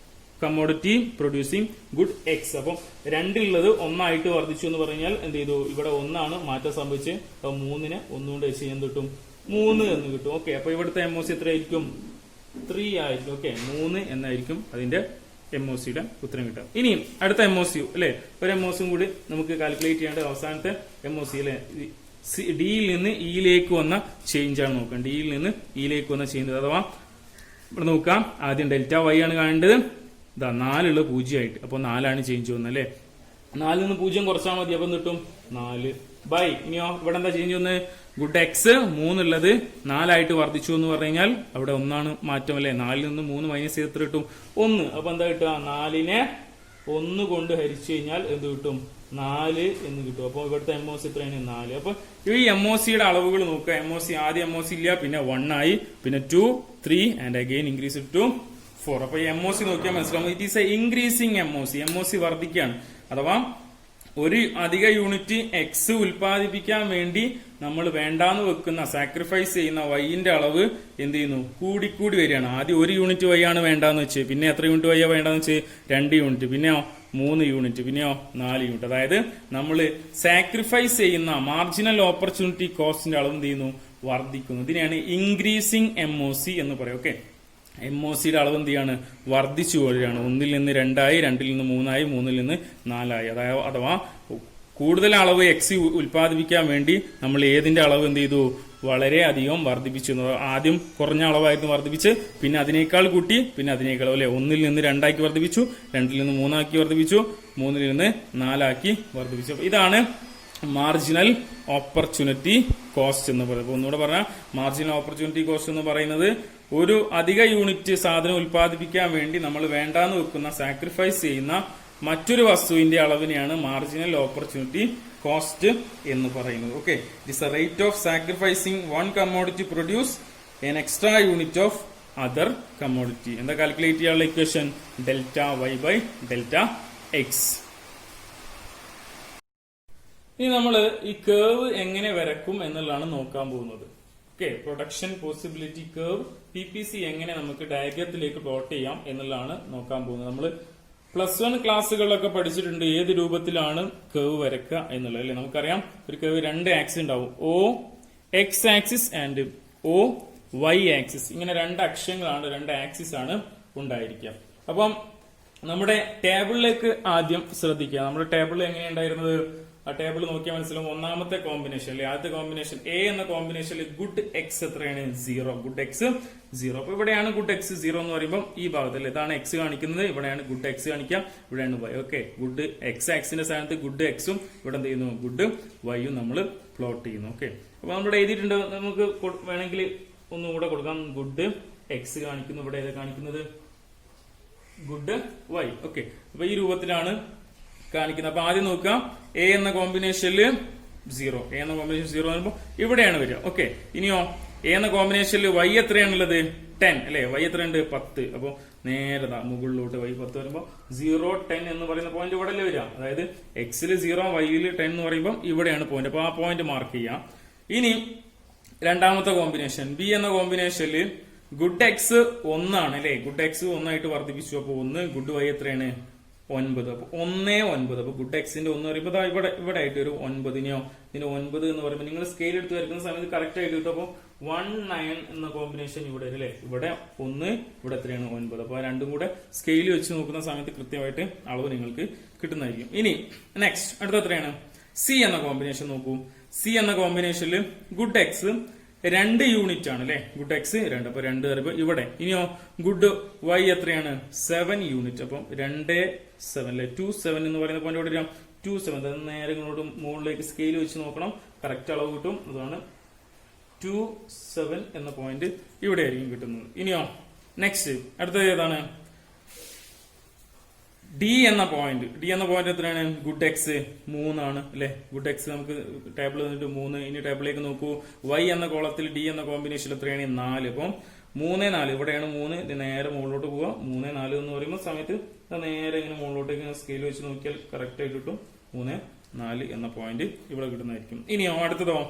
commodity producing good X. അപ്പം 2 ഉള്ളത് 1 ആയിട്ട് വർദ്ധിച്ചു എന്ന് പറഞ്ഞാൽ എന്ത് ചെയ്തു? ഇവിടെ 1 ആണ് മാറ്റം സംഭവിച്ച്. അപ്പൊ 3നെ 1 കൊണ്ട് വെച്ച് എന്ത് കിട്ടും? 3 എന്ന് കിട്ടും. ഓക്കെ, അപ്പൊ ഇവിടുത്തെ MOC എത്രയായിരിക്കും? 3 ആയിരിക്കും. ഓക്കെ, 3 എന്നായിരിക്കും അതിന്റെ MOCയുടെ ഉത്തരം കിട്ടുക. ഇനി അടുത്ത MOC അല്ലെ, ഒരു MOC കൂടി നമുക്ക് കാൽക്കുലേറ്റ് ചെയ്യേണ്ട അവസാനത്തെ MOC അല്ലെ. ഡിയിൽ നിന്ന് ഇയിലേക്ക് വന്ന ചേഞ്ച് ആണ് നോക്കാം. ഡിയിൽ നിന്ന് ഇയിലേക്ക് വന്ന ചേഞ്ച്, അഥവാ ഇവിടെ നോക്കാം. ആദ്യം ഡെൽറ്റ വൈ ആണ് കാണേണ്ടത്. 4 ഉള്ളത് 0 ആയിട്ട്. അപ്പൊ 4 ആണ് ചേഞ്ച് വന്നത് അല്ലെ. 4 നിന്ന് 0 കുറച്ചാൽ മതി. അപ്പൊ കിട്ടും 4 ബൈ. ഇനിയോ ഇവിടെ എന്താ ചേഞ്ച് വന്നത്? ഗുഡ് എക്സ് 3 ഉള്ളത് 4 ആയിട്ട് വർദ്ധിച്ചു എന്ന് പറഞ്ഞു കഴിഞ്ഞാൽ അവിടെ 1 ആണ് മാറ്റം അല്ലെ. 4 നിന്ന് 3 മൈനസ് ചെയ്ത് എത്ര കിട്ടും? 1. അപ്പൊ എന്താ കിട്ടുക? 4നെ 1 കൊണ്ട് ഹരിച്ചു കഴിഞ്ഞാൽ എന്ത് കിട്ടും? 4 എന്ന് കിട്ടും. അപ്പൊ ഇവിടുത്തെ MOC എത്രയാണ്? 4. അപ്പൊ ഈ MOCയുടെ അളവുകൾ നോക്കുക. ആദ്യം MOC ഇല്ല, പിന്നെ 1 ആയി, പിന്നെ 2, 3 ആൻഡ് അഗെയിൻ ഇൻക്രീസ് ടു 4. അപ്പൊ ഈ MOC നോക്കിയാൽ മനസ്സിലാവും, it is A increasing MOC വർദ്ധിക്കുകയാണ്. അഥവാ ഒരു അധിക യൂണിറ്റ് എക്സ് ഉൽപ്പാദിപ്പിക്കാൻ വേണ്ടി നമ്മൾ വേണ്ടാന്ന് വെക്കുന്ന, സാക്രിഫൈസ് ചെയ്യുന്ന വൈന്റെ അളവ് എന്ത് ചെയ്യുന്നു? കൂടിക്കൂടി വരികയാണ്. ആദ്യം 1 യൂണിറ്റ് വൈ ആണ് വേണ്ടാന്ന് വെച്ച്, പിന്നെ എത്ര യൂണിറ്റ് വൈ വേണ്ടാന്ന് വെച്ച്? 2 യൂണിറ്റ്, പിന്നെയോ 3 യൂണിറ്റ്, പിന്നെയോ 4 യൂണിറ്റ്. അതായത് നമ്മൾ സാക്രിഫൈസ് ചെയ്യുന്ന മാർജിനൽ ഓപ്പർച്യൂണിറ്റി കോസ്റ്റിന്റെ അളവ് എന്ത് ചെയ്യുന്നു? വർദ്ധിക്കുന്നു. ഇതിനെയാണ് ഇൻക്രീസിങ് MOC എന്ന് പറയും. ഓക്കെ, MOCയുടെ അളവ് എന്ത് ചെയ്യാണ്? വർദ്ധിച്ചു വരികയാണ്. 1 ൽ നിന്ന് 2 ആയി, 2 ൽ നിന്ന് 3 ആയി, 3 ൽ നിന്ന് 4 ആയി. അഥവാ കൂടുതൽ അളവ് എക്സ് ഉൽപ്പാദിപ്പിക്കാൻ വേണ്ടി നമ്മൾ ഏതിന്റെ അളവ് എന്ത് ചെയ്തു? വളരെ അധികം വർദ്ധിപ്പിച്ചു. ആദ്യം കുറഞ്ഞ അളവായിരുന്നു വർദ്ധിപ്പിച്ച്, പിന്നെ അതിനേക്കാൾ കൂട്ടി, പിന്നെ അതിനേക്കാൾ അല്ലെ 1 നിന്ന് 2 ആക്കി വർദ്ധിപ്പിച്ചു, 2 നിന്ന് 3 ആക്കി വർദ്ധിപ്പിച്ചു, 3 നിന്ന് 4 ആക്കി വർദ്ധിപ്പിച്ചു. ഇതാണ് മാർജിനൽ ഓപ്പർച്യൂണിറ്റി കോസ്റ്റ് എന്ന് പറയുന്നത്. ഒന്നുകൂടെ പറഞ്ഞാൽ മാർജിനൽ ഓപ്പർച്യൂണിറ്റി കോസ്റ്റ് എന്ന് പറയുന്നത് ഒരു അധിക യൂണിറ്റ് സാധനം ഉൽപ്പാദിപ്പിക്കാൻ വേണ്ടി നമ്മൾ വേണ്ടാന്ന് വെക്കുന്ന സാക്രിഫൈസ് ചെയ്യുന്ന മറ്റൊരു വസ്തുവിന്റെ അളവിനെയാണ് മാർജിനൽ ഓപ്പർച്യൂണിറ്റി കോസ്റ്റ് എന്ന് പറയുന്നത്. Okay, it is a rate of sacrificing one commodity produce an extra unit of other commodity. എന്താ കാൽക്കുലേറ്റ് ചെയ്യാനുള്ള equation? Delta y by delta x. ഇനി നമ്മൾ ഈ കേർവ് എങ്ങനെ വരക്കും എന്നുള്ളതാണ് നോക്കാൻ പോകുന്നത്. Okay, production possibility curve PPC എങ്ങനെ നമുക്ക് ഡയഗ്രത്തിലേക്ക് പ്ലോട്ട് ചെയ്യാം എന്നുള്ളതാണ് നോക്കാൻ പോകുന്നത്. നമ്മൾ +1 ക്ലാസ്സുകളിലൊക്കെ പഠിച്ചിട്ടുണ്ട് ഏത് രൂപത്തിലാണ് കേർവ് വരക്കുക എന്നുള്ളത് അല്ലെ. നമുക്കറിയാം ഒരു കേർവ് 2 ആക്സിസ് ഉണ്ടാവും, O X axis and O Y axis. ഇങ്ങനെ 2 അക്ഷങ്ങളാണ്, 2 ആക്സിസ് ആണ് ഉണ്ടായിരിക്കുക. അപ്പം നമ്മുടെ ടേബിളിലേക്ക് ആദ്യം ശ്രദ്ധിക്കുക. നമ്മുടെ ടേബിൾ എങ്ങനെയുണ്ടായിരുന്നത്? ആ ടേബിൾ നോക്കിയാൽ മനസ്സിലാവും. ഒന്നാമത്തെ കോമ്പിനേഷൻ അല്ലെ, ആദ്യത്തെ കോമ്പിനേഷൻ A എന്ന കോമ്പിനേഷനിൽ ഗുഡ് എക്സ് എത്രയാണ്? 0. Good X 0. അപ്പൊ ഇവിടെയാണ് ഗുഡ് എക്സ് 0 എന്ന് പറയുമ്പോൾ ഈ ഭാഗത്തല്ലേ, ഇതാണ് എക്സ് കാണിക്കുന്നത്, ഇവിടെയാണ് ഗുഡ് എക്സ് കാണിക്കുക, ഇവിടെയാണ് വൈ. ഓക്കെ, ഗുഡ് എക്സ് ആക്സിന്റെ സ്ഥാനത്ത് ഗുഡ് എക്സും ഇവിടെ എന്ത് ചെയ്യുന്നു? ഗുഡ് വൈയും നമ്മൾ പ്ലോട്ട് ചെയ്യുന്നു. ഓക്കെ, അപ്പൊ നമ്മുടെ എഴുതിയിട്ടുണ്ട്, നമുക്ക് വേണമെങ്കിൽ ഒന്നുകൂടെ കൊടുക്കാം. ഗുഡ് എക്സ് കാണിക്കുന്നു, ഇവിടെ ഏതാ കാണിക്കുന്നത്? Good y. ഓക്കെ, അപ്പൊ ഈ രൂപത്തിലാണ് കാണിക്കുന്നത്. അപ്പൊ ആദ്യം നോക്കാം, എ എന്ന കോമ്പിനേഷനിൽ 0. എ എന്ന കോമ്പിനേഷൻ 0 വരുമ്പോൾ ഇവിടെയാണ് വരിക. ഓക്കെ, ഇനിയോ എ എന്ന കോമ്പിനേഷനിൽ വൈ എത്രയാണുള്ളത്? 10 അല്ലെ. വൈ എത്രയുണ്ട്? 10. അപ്പൊ നേരെ മുകളിലോട്ട് വൈ 10 വരുമ്പോൾ 0, 10 എന്ന് പറയുന്ന പോയിന്റ് ഇവിടെ അല്ലേ വരിക. അതായത് എക്സിൽ 0, വൈയിൽ 10 എന്ന് പറയുമ്പോൾ ഇവിടെയാണ് പോയിന്റ്. അപ്പൊ ആ പോയിന്റ് മാർക്ക് ചെയ്യാം. ഇനി രണ്ടാമത്തെ കോമ്പിനേഷൻ ബി എന്ന കോമ്പിനേഷനിൽ ഗുഡ് എക്സ് 1 ആണ് അല്ലെ. ഗുഡ് എക്സ് 1 ആയിട്ട് വർദ്ധിപ്പിച്ചു. അപ്പൊ 1, ഗുഡ് വൈ എത്രയാണ്? 9. അപ്പൊ 1, 9. അപ്പൊ ഗുഡ് എക്സിന്റെ 1 പറയുമ്പോൾ ഇവിടെ ആയിട്ട് ഒരു 9. ഇനിയോ ഇതിന് 9 എന്ന് പറയുമ്പോൾ നിങ്ങൾ സ്കെയിൽ എടുത്ത് വരയ്ക്കുന്ന സമയത്ത് കറക്റ്റ് ആയിട്ട് കിട്ടും. അപ്പൊ 1, 9 എന്ന കോമ്പിനേഷൻ ഇവിടെ അല്ലെ. ഇവിടെ 1, ഇവിടെ എത്രയാണ്? 9. അപ്പൊ രണ്ടും കൂടെ സ്കെയിൽ വെച്ച് നോക്കുന്ന സമയത്ത് കൃത്യമായിട്ട് അളവ് നിങ്ങൾക്ക് കിട്ടുന്നതായിരിക്കും. ഇനി നെക്സ്റ്റ് അടുത്ത എത്രയാണ്? സി എന്ന കോമ്പിനേഷൻ നോക്കൂ. സി എന്ന കോമ്പിനേഷനിൽ ഗുഡ് എക്സ് 2 യൂണിറ്റ് ആണ് അല്ലെ. Good X 2. അപ്പൊ 2 വരുമ്പോ ഇവിടെ. ഇനിയോ ഗുഡ് വൈ എത്രയാണ്? 7 യൂണിറ്റ്. അപ്പം 2, 7 അല്ലെ. 2, 7 എന്ന് പറയുന്ന പോയിന്റ് ഇവിടെ 2, 7. നേരെ ഇങ്ങോട്ട് മുകളിലേക്ക് സ്കെയിൽ വെച്ച് നോക്കണം, കറക്റ്റ് അളവ് കിട്ടും. അതാണ് 2, 7 എന്ന പോയിന്റ് ഇവിടെ ആയിരിക്കും കിട്ടുന്നത്. ഇനിയോ നെക്സ്റ്റ് അടുത്തത് ഏതാണ്? ഡി എന്ന പോയിന്റ്. ഡി എന്ന പോയിന്റ് എത്രയാണ്? ഗുഡ് എക്സ് 3 ആണ് അല്ലെ. ഗുഡ് എക്സ് നമുക്ക് ടേബിൾ വന്നിട്ട് 3. ഇനി ടേബിളിലേക്ക് നോക്കൂ. വൈ എന്ന കോളത്തിൽ ഡി എന്ന കോമ്പിനേഷൻ എത്രയാണ്? 4. അപ്പം 3, 4 ഇവിടെയാണ് 3. ഇത് നേരെ മുകളിലോട്ട് പോവാ. 3, 4 എന്ന് പറയുന്ന സമയത്ത് നേരെ ഇങ്ങനെ മുകളിലോട്ടേക്ക് സ്കെയിൽ വെച്ച് നോക്കിയാൽ കറക്റ്റ് ആയിട്ട് കിട്ടും. 3, 4 എന്ന പോയിന്റ് ഇവിടെ കിട്ടുന്നതായിരിക്കും. ഇനിയോ അടുത്തതോ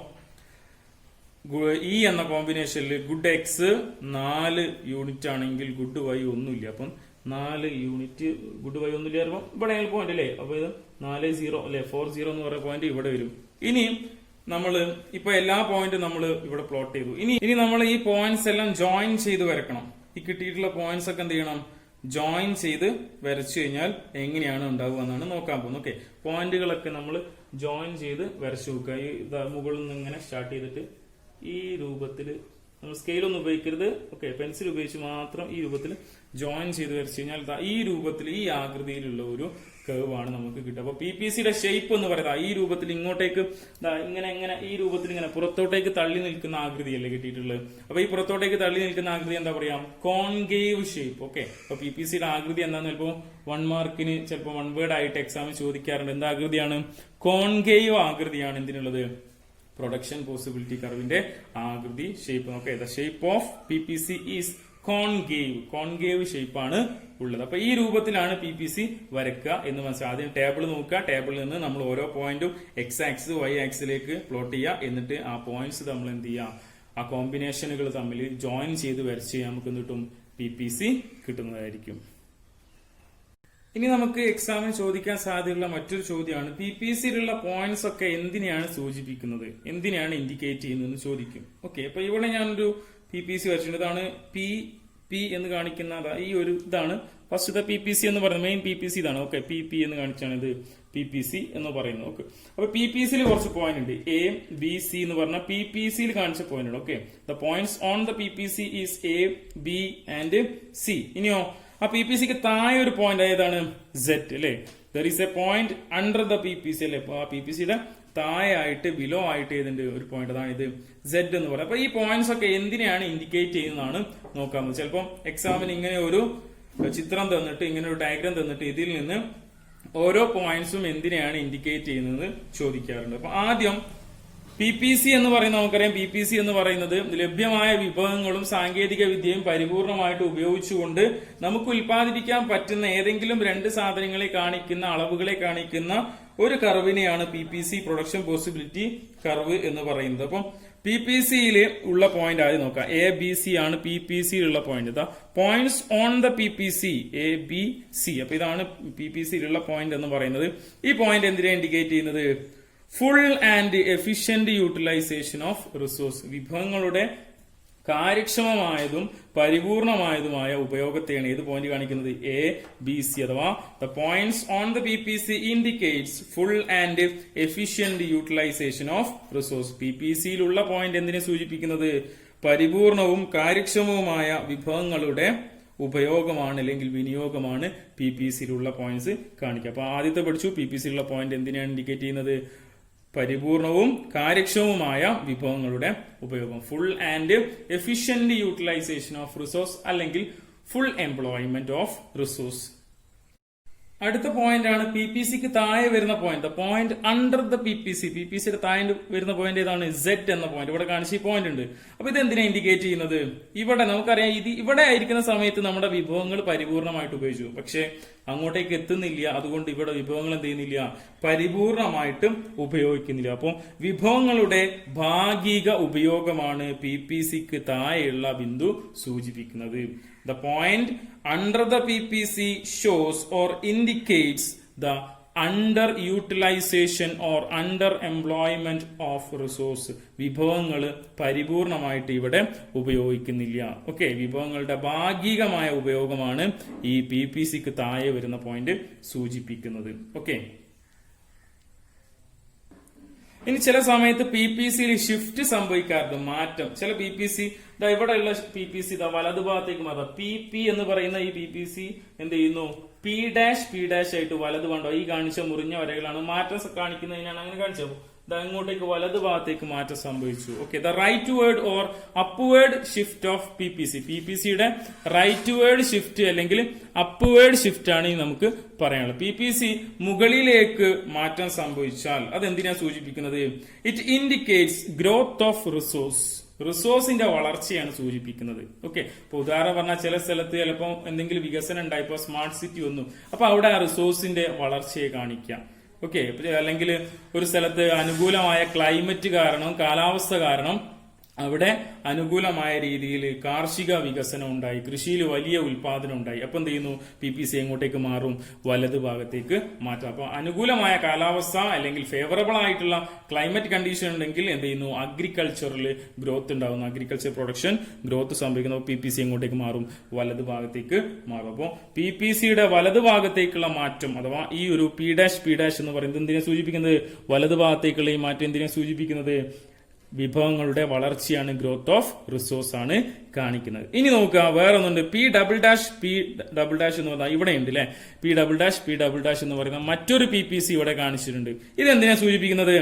ഇ എന്ന കോമ്പിനേഷനിൽ ഗുഡ് എക്സ് 4 യൂണിറ്റ് ആണെങ്കിൽ ഗുഡ് വൈ ഒന്നുമില്ല. അപ്പം 4 യൂണിറ്റ് ഗുഡ് വൈ ഒന്നുമില്ല. ഇവിടെ പോയിന്റ് അല്ലേ. അപ്പൊ ഇത് 4, 0 അല്ലെ. 4, 0 എന്ന് പറയുന്ന പോയിന്റ് ഇവിടെ വരും. ഇനി നമ്മള് ഇപ്പൊ എല്ലാ പോയിന്റും നമ്മൾ ഇവിടെ പ്ലോട്ട് ചെയ്തു. ഇനി നമ്മൾ ഈ പോയിന്റ്സ് എല്ലാം ജോയിൻ ചെയ്ത് വരക്കണം. ഈ കിട്ടിയിട്ടുള്ള പോയിന്റ്സ് ഒക്കെ എന്ത് ചെയ്യണം? ജോയിൻ ചെയ്ത് വരച്ചു കഴിഞ്ഞാൽ എങ്ങനെയാണ് ഉണ്ടാവുക എന്നാണ് നോക്കാൻ പോകുന്നത്. ഓക്കെ, പോയിന്റുകളൊക്കെ നമ്മൾ ജോയിൻ ചെയ്ത് വരച്ചു നോക്കുക. ഈ മുകളിൽ നിന്ന് ഇങ്ങനെ സ്റ്റാർട്ട് ചെയ്തിട്ട് ഈ രൂപത്തിൽ നമ്മൾ സ്കെയിലൊന്നും ഉപയോഗിക്കരുത്. ഓക്കെ, പെൻസിൽ ഉപയോഗിച്ച് മാത്രം ഈ രൂപത്തിൽ ജോയിൻ ചെയ്ത് വരച്ചു കഴിഞ്ഞാൽ ഈ രൂപത്തിൽ ഈ ആകൃതിയിലുള്ള ഒരു കർവ് ആണ് നമുക്ക് കിട്ടുക. അപ്പൊ PPCയുടെ ഷേപ്പ് എന്ന് പറയുന്നത് ഈ രൂപത്തിൽ ഇങ്ങോട്ടേക്ക് ഇങ്ങനെ ഈ രൂപത്തിൽ ഇങ്ങനെ പുറത്തോട്ടേക്ക് തള്ളി നിൽക്കുന്ന ആകൃതിയല്ലേ കിട്ടിയിട്ടുള്ളത്. അപ്പൊ ഈ പുറത്തോട്ടേക്ക് തള്ളി നിൽക്കുന്ന ആകൃതി എന്താ പറയാ? Concave shape. ഓക്കെ, അപ്പൊ PPCയുടെ ആകൃതി എന്താന്ന് ചിലപ്പോ 1 മാർക്കിന് ചിലപ്പോൾ 1 വേർഡ് ആയിട്ട് എക്സാമിന് ചോദിക്കാറുണ്ട്. എന്താ ആകൃതിയാണ്? കോൺകേവ് ആകൃതിയാണ് എന്തിനുള്ളത്? പ്രൊഡക്ഷൻ പോസിബിലിറ്റി കർവിന്റെ ആകൃതി shape. Okay, the shape of PPC is concave ഷേപ്പാണ് ഉള്ളത്. അപ്പൊ ഈ രൂപത്തിലാണ് PPC വരക്കുക എന്ന് മനസ്സിലാക്കുക. ആദ്യം ടേബിൾ നോക്കുക. ടേബിളിൽ നിന്ന് നമ്മൾ ഓരോ പോയിന്റും എക്സ് ആക്സിസ് വൈ ആക്സിലേക്ക് പ്ലോട്ട് ചെയ്യുക. എന്നിട്ട് ആ പോയിന്റ്സ് നമ്മൾ എന്ത് ചെയ്യുക? ആ കോമ്പിനേഷനുകൾ തമ്മിൽ ജോയിൻ ചെയ്ത് വരച്ച് നമുക്ക് എന്ത് കിട്ടും? PPC കിട്ടുന്നതായിരിക്കും. ഇനി നമുക്ക് എക്സാമിന് ചോദിക്കാൻ സാധ്യതയുള്ള മറ്റൊരു ചോദ്യമാണ് PPCയിലുള്ള പോയിന്റ്സ് ഒക്കെ എന്തിനെയാണ് സൂചിപ്പിക്കുന്നത്, എന്തിനെയാണ് ഇൻഡിക്കേറ്റ് ചെയ്യുന്നതെന്ന് ചോദിക്കും. ഓക്കെ, അപ്പൊ ഇവിടെ ഞാനൊരു PPC വരച്ചിട്ടുണ്ട്. ഇതാണ് P പി എന്ന് കാണിക്കുന്ന ഈ ഒരു ഇതാണ് ഫസ്റ്റത്തെ PPC എന്ന് പറയുന്നത്. മെയിൻ PPC ഇതാണ്. ഓക്കെ, PP എന്ന് കാണിച്ചാണ് ഇത് PPC എന്ന് പറയുന്നത്. ഓക്കെ, അപ്പൊ PPCയിൽ കുറച്ച് പോയിന്റ് ഉണ്ട്. ABC എന്ന് പറഞ്ഞാൽ PPCയിൽ കാണിച്ച പോയിന്റ് ഉണ്ട്. Okay, the points on the PPC is A, B and C. ഇനിയോ ആ PPCക്ക് താഴെ ഒരു പോയിന്റ് ഏതാണ്? Z അല്ലെ. There is A point under the PPC അല്ലെ. അപ്പൊ ആ PPCയുടെ താഴെ ആയിട്ട് ബിലോ ആയിട്ട് ഏതുണ്ട് ഒരു പോയിന്റ്, അതാണ് ഇത് Z എന്ന് പറയുന്നത്. അപ്പൊ ഈ പോയിന്റ്സ് ഒക്കെ എന്തിനെയാണ് ഇൻഡിക്കേറ്റ് ചെയ്യുന്നതാണ് നോക്കാവുന്നത്. ചിലപ്പോൾ എക്സാമിന് ഇങ്ങനെ ഒരു ചിത്രം തന്നിട്ട്, ഇങ്ങനെ ഒരു ഡയഗ്രാം തന്നിട്ട് ഇതിൽ നിന്ന് ഓരോ പോയിന്റ്സും എന്തിനെയാണ് ഇൻഡിക്കേറ്റ് ചെയ്യുന്നത് ചോദിക്കാറുണ്ട്. അപ്പൊ ആദ്യം PPC എന്ന് പറയുന്നത് നമുക്കറിയാം. PPC എന്ന് പറയുന്നത് ലഭ്യമായ വിഭവങ്ങളും സാങ്കേതിക വിദ്യയും പരിപൂർണമായിട്ട് ഉപയോഗിച്ചുകൊണ്ട് നമുക്ക് ഉൽപ്പാദിപ്പിക്കാൻ പറ്റുന്ന ഏതെങ്കിലും രണ്ട് സാധനങ്ങളെ കാണിക്കുന്ന, അളവുകളെ കാണിക്കുന്ന ഒരു കർവിനെയാണ് PPC പ്രൊഡക്ഷൻ പോസിബിലിറ്റി കർവ് എന്ന് പറയുന്നത്. അപ്പം PPCയിൽ ഉള്ള പോയിന്റ് ആദ്യം നോക്കാം. ABC ആണ് PPCയിലുള്ള point. Points on the PPC ABC. അപ്പൊ ഇതാണ് PPCയിലുള്ള പോയിന്റ് എന്ന് പറയുന്നത്. ഈ പോയിന്റ് എന്തിനാണ് ഇൻഡിക്കേറ്റ് ചെയ്യുന്നത്? Full and efficient utilization of resource. വിഭവങ്ങളുടെ കാര്യക്ഷമമായതും പരിപൂർണമായതുമായ ഉപയോഗത്തെയാണ് ഏത് പോയിന്റ് കാണിക്കുന്നത്? ABC. അഥവാ the points on the PPC indicates full and efficient utilization of resource. PPCയിലുള്ള പോയിന്റ് എന്തിനെ സൂചിപ്പിക്കുന്നത്? പരിപൂർണവും കാര്യക്ഷമവുമായ വിഭവങ്ങളുടെ ഉപയോഗമാണ് അല്ലെങ്കിൽ വിനിയോഗമാണ് PPCയിലുള്ള പോയിന്റ്സ് കാണിക്കുക. അപ്പൊ ആദ്യത്തെ പഠിച്ചു PPCയിലുള്ള പോയിന്റ് എന്തിനാണ് ഇൻഡിക്കേറ്റ് ചെയ്യുന്നത്? പരിപൂർണവും കാര്യക്ഷമവുമായ വിഭവങ്ങളുടെ ഉപയോഗം. Full and efficient utilization of resource അല്ലെങ്കിൽ ഫുൾ എംപ്ലോയ്മെന്റ് ഓഫ് റിസോഴ്സ്. അടുത്ത പോയിന്റ് ആണ് PPCക്ക് താഴെ വരുന്ന point. Point under the PPC. PPCയുടെ താഴെ വരുന്ന പോയിന്റ് ഏതാണ്? Z എന്ന പോയിന്റ്. ഇവിടെ കാണിച്ച ഈ പോയിന്റ് ഉണ്ട്. അപ്പൊ ഇത് എന്തിനാ ഇൻഡിക്കേറ്റ് ചെയ്യുന്നത്? ഇവിടെ നമുക്കറിയാം, ഇവിടെ ആയിരിക്കുന്ന സമയത്ത് നമ്മുടെ വിഭവങ്ങൾ പരിപൂർണമായിട്ട് ഉപയോഗിച്ചു, പക്ഷെ അങ്ങോട്ടേക്ക് എത്തുന്നില്ല. അതുകൊണ്ട് ഇവിടെ വിഭവങ്ങൾ എന്ത് ചെയ്യുന്നില്ല? പരിപൂർണമായിട്ടും ഉപയോഗിക്കുന്നില്ല. അപ്പോൾ വിഭവങ്ങളുടെ ഭാഗിക ഉപയോഗമാണ് PPCക്ക് താഴെയുള്ള ബിന്ദു സൂചിപ്പിക്കുന്നത്. The point under the PPC shows or indicates the underutilization or underemployment of resource. വിഭവങ്ങൾ പരിപൂർണമായിട്ട് ഇവിടെ ഉപയോഗിക്കുന്നില്ല. ഓക്കെ, വിഭവങ്ങളുടെ ഭാഗികമായ ഉപയോഗമാണ് ഈ PPCക്ക് താഴെ വരുന്ന പോയിന്റ് സൂചിപ്പിക്കുന്നത്. ഓക്കെ, ഇനി ചില സമയത്ത് PPCയിൽ ഷിഫ്റ്റ് സംഭവിക്കാറുണ്ട്, മാറ്റം. ചില PPC ഇവിടെയുള്ള PPC വലതുഭാഗത്തേക്ക് മാറാം. PP എന്ന് പറയുന്ന ഈ PPC എന്ത് ചെയ്യുന്നു? P' ആയിട്ട് വലത് കണ്ടോ? ഈ കാണിച്ച മുറിഞ്ഞ വരകളാണ് മാറ്റം കാണിക്കുന്നതിനാണ് അങ്ങനെ കാണിച്ചത്. അങ്ങോട്ടേക്ക് വലത് ഭാഗത്തേക്ക് മാറ്റം സംഭവിച്ചു. Okay, the rightward or upward shift of PPC. PPCയുടെ റൈറ്റ് വേർഡ് ഷിഫ്റ്റ് അല്ലെങ്കിൽ അപ്വേർഡ് ഷിഫ്റ്റ് ആണ് നമുക്ക് പറയാനുള്ളത്. PPC മുകളിലേക്ക് മാറ്റം സംഭവിച്ചാൽ അതെന്തിനാ സൂചിപ്പിക്കുന്നത്? ഇറ്റ് ഇൻഡിക്കേറ്റ്സ് ഗ്രോത്ത് ഓഫ് റിസോഴ്സിന്റെ വളർച്ചയാണ് സൂചിപ്പിക്കുന്നത്. ഓക്കെ, ഇപ്പൊ ഉദാഹരണം പറഞ്ഞാൽ ചില സ്ഥലത്ത് ചിലപ്പോൾ എന്തെങ്കിലും വികസനം ഉണ്ടായിപ്പോ സ്മാർട്ട് സിറ്റി വന്നു, അപ്പൊ അവിടെ ആ റിസോഴ്സിന്റെ വളർച്ചയെ കാണിക്കാം. ഓക്കെ, അല്ലെങ്കിൽ ഒരു സ്ഥലത്ത് അനുകൂലമായ ക്ലൈമറ്റ് കാരണം, കാലാവസ്ഥ കാരണം അവിടെ അനുകൂലമായ രീതിയിൽ കാർഷിക വികസനം ഉണ്ടായി, കൃഷിയിൽ വലിയ ഉൽപാദനം ഉണ്ടായി. അപ്പൊ എന്ത് ചെയ്യുന്നു? PPC എങ്ങോട്ടേക്ക് മാറും? വലത് ഭാഗത്തേക്ക് മാറ്റാം. അപ്പൊ അനുകൂലമായ കാലാവസ്ഥ അല്ലെങ്കിൽ ഫേവറബിൾ ആയിട്ടുള്ള ക്ലൈമറ്റ് കണ്ടീഷൻ ഉണ്ടെങ്കിൽ എന്ത് ചെയ്യുന്നു? അഗ്രികൾച്ചറിൽ ഗ്രോത്ത് ഉണ്ടാകുന്നു, അഗ്രികൾച്ചർ പ്രൊഡക്ഷൻ ഗ്രോത്ത് സംഭവിക്കുന്നു. PPC എങ്ങോട്ടേക്ക് മാറും? വലത് ഭാഗത്തേക്ക് മാറും. അപ്പോൾ PPCയുടെ വലത് ഭാഗത്തേക്കുള്ള മാറ്റം അഥവാ ഈ ഒരു P' എന്ന് പറയുന്നത് എന്തിനെ സൂചിപ്പിക്കുന്നത്? വലത് ഭാഗത്തേക്കുള്ള ഈ മാറ്റം എന്തിനെ സൂചിപ്പിക്കുന്നത്? വിഭവങ്ങളുടെ വളർച്ചയാണ്, ഗ്രോത്ത് ഓഫ് റിസോഴ്സ് ആണ് കാണിക്കുന്നത്. ഇനി നോക്കുക, വേറെ ഒന്നുണ്ട്. P" എന്ന് പറഞ്ഞാൽ ഇവിടെ ഉണ്ട് അല്ലെ. P" എന്ന് പറയുന്ന മറ്റൊരു PPC ഇവിടെ കാണിച്ചിട്ടുണ്ട്. ഇതെന്തിനാ സൂചിപ്പിക്കുന്നത്?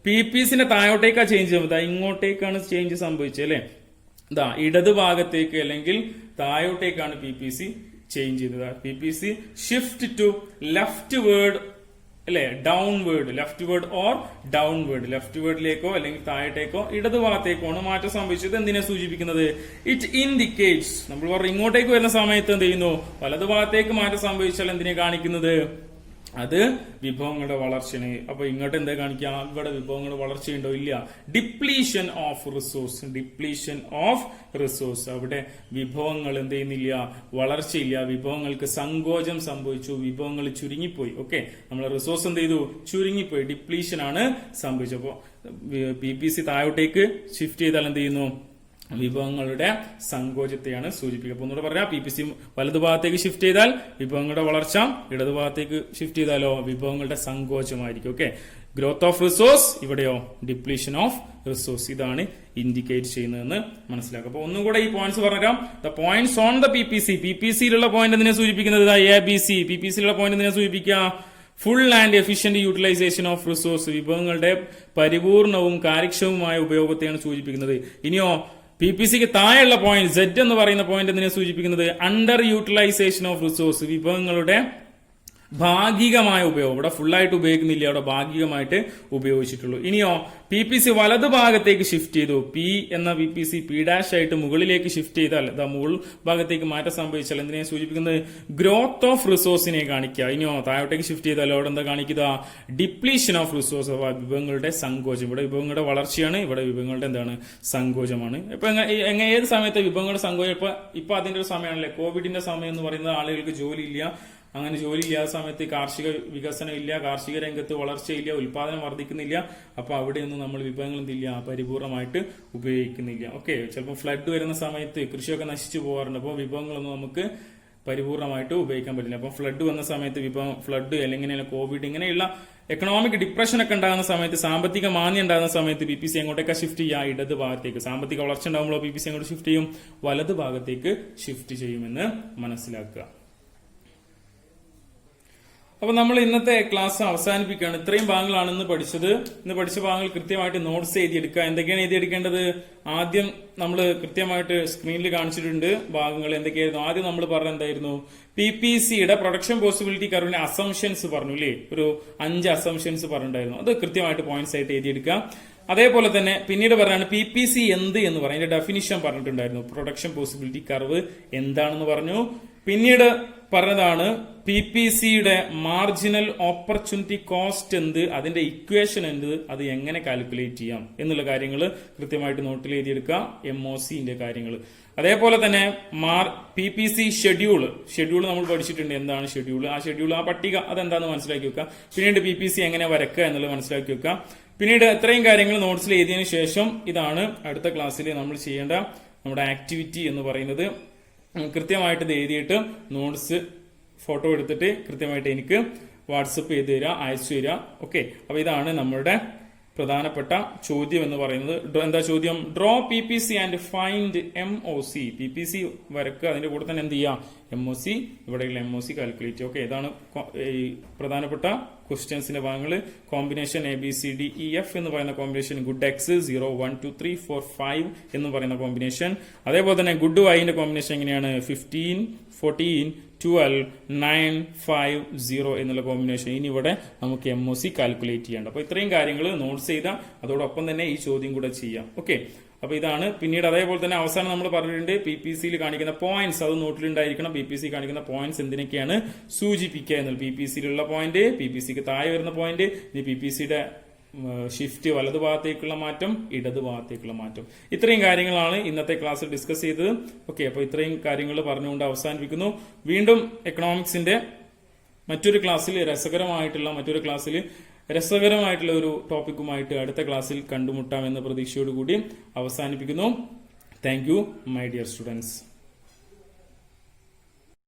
PPCന്റെ താഴോട്ടേക്കാ ചേഞ്ച് ചെയ്യുന്നത്, ഇങ്ങോട്ടേക്കാണ് ചേഞ്ച് സംഭവിച്ചത് അല്ലെ. ഇടത് ഭാഗത്തേക്ക് അല്ലെങ്കിൽ താഴോട്ടേക്കാണ് PPC ചേഞ്ച് ചെയ്തത്. PPC shift to leftward അല്ലെ, downward, leftward or downward, ലെഫ്റ്റ് വേർഡിലേക്കോ അല്ലെങ്കിൽ താഴേക്കോ ഇടത് ഭാഗത്തേക്കോ ആണ് മാറ്റം സംഭവിച്ചത്. എന്തിനെ സൂചിപ്പിക്കുന്നത്? It indicates. നമ്മൾ പറഞ്ഞു ഇങ്ങോട്ടേക്ക് വരുന്ന സമയത്ത് എന്ത് ചെയ്യുന്നു? വലതു ഭാഗത്തേക്ക് മാറ്റം സംഭവിച്ചാൽ എന്തിനെ കാണിക്കുന്നത്? അത് വിഭവങ്ങളുടെ വളർച്ചയാണ്. അപ്പൊ ഇങ്ങോട്ട് എന്താ കാണിക്കാം? ഇവിടെ വിഭവങ്ങളുടെ വളർച്ചയുണ്ടോ? ഇല്ല. Depletion of resource. അവിടെ വിഭവങ്ങൾ എന്ത് ചെയ്യുന്നില്ല? വളർച്ചയില്ല. വിഭവങ്ങൾക്ക് സങ്കോചം സംഭവിച്ചു, വിഭവങ്ങൾ ചുരുങ്ങിപ്പോയി. ഓക്കെ, നമ്മൾ റിസോഴ്സ് എന്ത് ചെയ്തു? ചുരുങ്ങിപ്പോയി, ഡിപ്ലീഷൻ ആണ് സംഭവിച്ചത്. അപ്പോ PPC താഴോട്ടേക്ക് ഷിഫ്റ്റ് ചെയ്താൽ എന്ത് ചെയ്യുന്നു? വിഭവങ്ങളുടെ സങ്കോചത്തെയാണ് സൂചിപ്പിക്കുക. അപ്പൊ ഒന്നുകൂടെ പറയാം, PPC വലതുഭാഗത്തേക്ക് ഷിഫ്റ്റ് ചെയ്താൽ വിഭവങ്ങളുടെ വളർച്ച, ഇടതുഭാഗത്തേക്ക് ഷിഫ്റ്റ് ചെയ്താലോ വിഭവങ്ങളുടെ സങ്കോചമായിരിക്കും. ഓക്കെ, ഗ്രോത്ത് ഓഫ് റിസോഴ്സ്, ഇവിടെയോ ഡിപ്ലീഷൻ ഓഫ് റിസോഴ്സ്. ഇതാണ് ഇൻഡിക്കേറ്റ് ചെയ്യുന്നതെന്ന് മനസ്സിലാക്കുക. അപ്പൊ ഒന്നും കൂടെ ഈ പോയിന്റ്സ് പറഞ്ഞുതരാം. ദ പോയിന്റ്സ് ഓൺ ദ PPCയിലുള്ള പോയിന്റ് എന്തിനെ സൂചിപ്പിക്കുന്നത്? ABC. PPCയിലുള്ള പോയിന്റ് എന്തിനെ സൂചിപ്പിക്കുക? Full and efficient utilization of resource, വിഭവങ്ങളുടെ പരിപൂർണവും കാര്യക്ഷമവുമായ ഉപയോഗത്തെയാണ് സൂചിപ്പിക്കുന്നത്. ഇനിയോ PPCക്ക് താഴെയുള്ള പോയിന്റ് Z എന്ന് പറയുന്ന പോയിന്റ് എന്തിനെ സൂചിപ്പിക്കുന്നത്? അണ്ടർ യൂട്ടിലൈസേഷൻ ഓഫ് റിസോഴ്സ്, വിഭവങ്ങളുടെ ഭാഗികമായ ഉപയോഗം. ഇവിടെ ഫുള്ളായിട്ട് ഉപയോഗിക്കുന്നില്ല, അവിടെ ഭാഗികമായിട്ട് ഉപയോഗിച്ചിട്ടുള്ളൂ. ഇനിയോ PPC വലതുഭാഗത്തേക്ക് ഷിഫ്റ്റ് ചെയ്തു. P എന്ന PPC P' ആയിട്ട് മുകളിലേക്ക് ഷിഫ്റ്റ് ചെയ്താൽ, മുകൾ ഭാഗത്തേക്ക് മാറ്റം സംഭവിച്ചാൽ എന്തിനെ സൂചിപ്പിക്കുന്നത്? ഗ്രോത്ത് ഓഫ് റിസോഴ്സിനെ കാണിക്കുക. ഇനിയോ താഴോട്ടേക്ക് ഷിഫ്റ്റ് ചെയ്താൽ അവിടെ എന്താ കാണിക്കുക? ഡിപ്ലീഷൻ ഓഫ് റിസോഴ്സ്, വിഭവങ്ങളുടെ സങ്കോചം. ഇവിടെ വിഭവങ്ങളുടെ വളർച്ചയാണ്, ഇവിടെ വിഭവങ്ങളുടെ എന്താണ്? സങ്കോചമാണ്. ഇപ്പൊ ഏത് സമയത്ത് വിഭവങ്ങളുടെ സങ്കോചം? ഇപ്പൊ അതിന്റെ ഒരു സമയമാണല്ലേ, കോവിഡിന്റെ സമയം എന്ന് പറയുന്നത്. ആളുകൾക്ക് ജോലിയില്ല, അങ്ങനെ ജോലി ഇല്ലാത്ത സമയത്ത് കാർഷിക വികസനം ഇല്ല, കാർഷിക രംഗത്ത് വളർച്ചയില്ല, ഉൽപാദനം വർദ്ധിക്കുന്നില്ല. അപ്പൊ അവിടെയൊന്നും നമ്മൾ വിഭവങ്ങൾ എന്തില്ല, പരിപൂർണമായിട്ട് ഉപയോഗിക്കുന്നില്ല. ഓക്കെ, ചിലപ്പോൾ ഫ്ലഡ് വരുന്ന സമയത്ത് കൃഷിയൊക്കെ നശിച്ചു പോകാറുണ്ട്. അപ്പോൾ വിഭവങ്ങളൊന്നും നമുക്ക് പരിപൂർണമായിട്ട് ഉപയോഗിക്കാൻ പറ്റില്ല. അപ്പൊ ഫ്ലഡ് വന്ന സമയത്ത് ഫ്ലഡ് അല്ലെങ്കിൽ കോവിഡ് ഇങ്ങനെയുള്ള എക്കണോമിക് ഡിപ്രഷൻ ഒക്കെ ഉണ്ടാകുന്ന സമയത്ത്, സാമ്പത്തിക മാന്ദ്യം ഉണ്ടാകുന്ന സമയത്ത് PPC എങ്ങോട്ടേക്ക് ഷിഫ്റ്റ് ചെയ്യുക? ഇടത് ഭാഗത്തേക്ക്. സാമ്പത്തിക വളർച്ച ഉണ്ടാകുമ്പോൾ PPC എങ്ങോട്ട് ഷിഫ്റ്റ് ചെയ്യും? വലത് ഭാഗത്തേക്ക് ഷിഫ്റ്റ് ചെയ്യുമെന്ന് മനസ്സിലാക്കുക. അപ്പൊ നമ്മൾ ഇന്നത്തെ ക്ലാസ് അവസാനിപ്പിക്കുകയാണ്. ഇത്രയും ഭാഗങ്ങളാണ് ഇന്ന് പഠിച്ചത്. ഇന്ന് പഠിച്ച ഭാഗങ്ങൾ കൃത്യമായിട്ട് നോട്ട്സ് എഴുതിയെടുക്കുക. എന്തൊക്കെയാണ് എഴുതിയെടുക്കേണ്ടത്? ആദ്യം നമ്മൾ കൃത്യമായിട്ട് സ്ക്രീനിൽ കാണിച്ചിട്ടുണ്ട് ഭാഗങ്ങൾ എന്തൊക്കെയായിരുന്നു. ആദ്യം നമ്മൾ പറഞ്ഞ എന്തായിരുന്നു? PPCയുടെ പ്രൊഡക്ഷൻ പോസിബിലിറ്റി കർവിന്റെ അസംഷൻസ് പറഞ്ഞു അല്ലേ? ഒരു 5 അസംഷൻസ് പറഞ്ഞിട്ടുണ്ടായിരുന്നു. അത് കൃത്യമായിട്ട് പോയിന്റ്സ് ആയിട്ട് എഴുതിയെടുക്കുക. അതേപോലെ തന്നെ പിന്നീട് പറയാണ് PPC എന്ത് എന്ന് പറയും, അതിന്റെ ഡെഫിനിഷൻ പറഞ്ഞിട്ടുണ്ടായിരുന്നു. പ്രൊഡക്ഷൻ പോസിബിലിറ്റി കർവ് എന്താണെന്ന് പറഞ്ഞു. പിന്നീട് പറഞ്ഞതാണ് PPCയുടെ മാർജിനൽ ഓപ്പർച്യൂണിറ്റി കോസ്റ്റ് എന്ത്, അതിന്റെ ഇക്വേഷൻ എന്ത്, അത് എങ്ങനെ കാൽക്കുലേറ്റ് ചെയ്യാം എന്നുള്ള കാര്യങ്ങൾ കൃത്യമായിട്ട് നോട്ടിൽ എഴുതിയെടുക്കുക. MOCന്റെ കാര്യങ്ങൾ. അതേപോലെ തന്നെ PPC ഷെഡ്യൂൾ നമ്മൾ പഠിച്ചിട്ടുണ്ട്. എന്താണ് ഷെഡ്യൂൾ? ആ ഷെഡ്യൂൾ, ആ പട്ടിക അതെന്താണെന്ന് മനസ്സിലാക്കി വെക്കുക. പിന്നീട് PPC എങ്ങനെ വരക്കുക എന്നുള്ളത് മനസ്സിലാക്കി വെക്കുക. പിന്നീട് ഇത്രയും കാര്യങ്ങൾ നോട്ട്സിൽ എഴുതിയതിനു ശേഷം ഇതാണ് അടുത്ത ക്ലാസ്സിൽ നമ്മൾ ചെയ്യേണ്ട നമ്മുടെ ആക്ടിവിറ്റി എന്ന് പറയുന്നത്. കൃത്യമായിട്ട് ഇത് എഴുതിയിട്ട് നോട്ട്സ് ഫോട്ടോ എടുത്തിട്ട് കൃത്യമായിട്ട് എനിക്ക് വാട്സപ്പ് ചെയ്ത് തരിക, അയച്ചു തരിക. ഓക്കെ, അപ്പൊ ഇതാണ് നമ്മളുടെ പ്രധാനപ്പെട്ട ചോദ്യം എന്ന് പറയുന്നത്. എന്താ ചോദ്യം? Draw PPC and find MOC. PPC വരക്കുക, അതിന്റെ കൂടെ തന്നെ എന്ത് ചെയ്യുക? MOC, ഇവിടെയുള്ള MOC കാൽക്കുലേറ്റ്. ഓക്കെ, ഇതാണ് ഈ പ്രധാനപ്പെട്ട ക്വസ്റ്റ്യൻസിന്റെ ഭാഗങ്ങൾ. കോമ്പിനേഷൻ ABCDEF എന്ന് പറയുന്ന കോമ്പിനേഷൻ, ഗുഡ് X 0 1 2 3 4 5 എന്ന് പറയുന്ന കോമ്പിനേഷൻ. അതേപോലെ തന്നെ ഗുഡ് Yന്റെ കോമ്പിനേഷൻ എങ്ങനെയാണ്? 15 14 12 9 5 0 എന്നുള്ള കോമ്പിനേഷൻ. ഇനി ഇവിടെ നമുക്ക് MOC കാൽക്കുലേറ്റ് ചെയ്യേണ്ട. അപ്പൊ ഇത്രയും കാര്യങ്ങൾ നോട്ട്സ് ചെയ്താൽ അതോടൊപ്പം തന്നെ ഈ ചോദ്യം കൂടെ ചെയ്യാം. ഓക്കെ, അപ്പൊ ഇതാണ്. പിന്നീട് അതേപോലെ തന്നെ അവസാനം നമ്മൾ പറഞ്ഞിട്ടുണ്ട് PPCയിൽ കാണിക്കുന്ന പോയിന്റ്സ്, അത് നോട്ടിലുണ്ടായിരിക്കണം. PPC കാണിക്കുന്ന പോയിന്റ്സ് എന്തിനൊക്കെയാണ് സൂചിപ്പിക്കുക എന്നുള്ളത്. PPCയിലുള്ള പോയിന്റ്, PPCക്ക് താഴെ വരുന്ന പോയിന്റ്, ഇനി PPCയുടെ ഷിഫ്റ്റ് വലതുഭാഗത്തേക്കുള്ള മാറ്റം, ഇടതുഭാഗത്തേക്കുള്ള മാറ്റം. ഇത്രയും കാര്യങ്ങളാണ് ഇന്നത്തെ ക്ലാസ്സിൽ ഡിസ്കസ് ചെയ്തത്. ഓക്കെ, അപ്പോൾ ഇത്രയും കാര്യങ്ങൾ പറഞ്ഞുകൊണ്ട് അവസാനിപ്പിക്കുന്നു. വീണ്ടും എക്കണോമിക്സിന്റെ മറ്റൊരു ക്ലാസ്സിൽ രസകരമായിട്ടുള്ള ഒരു ടോപ്പിക്കുമായിട്ട് അടുത്ത ക്ലാസ്സിൽ കണ്ടുമുട്ടാമെന്ന പ്രതീക്ഷയോടുകൂടി അവസാനിപ്പിക്കുന്നു. Thank you my dear students.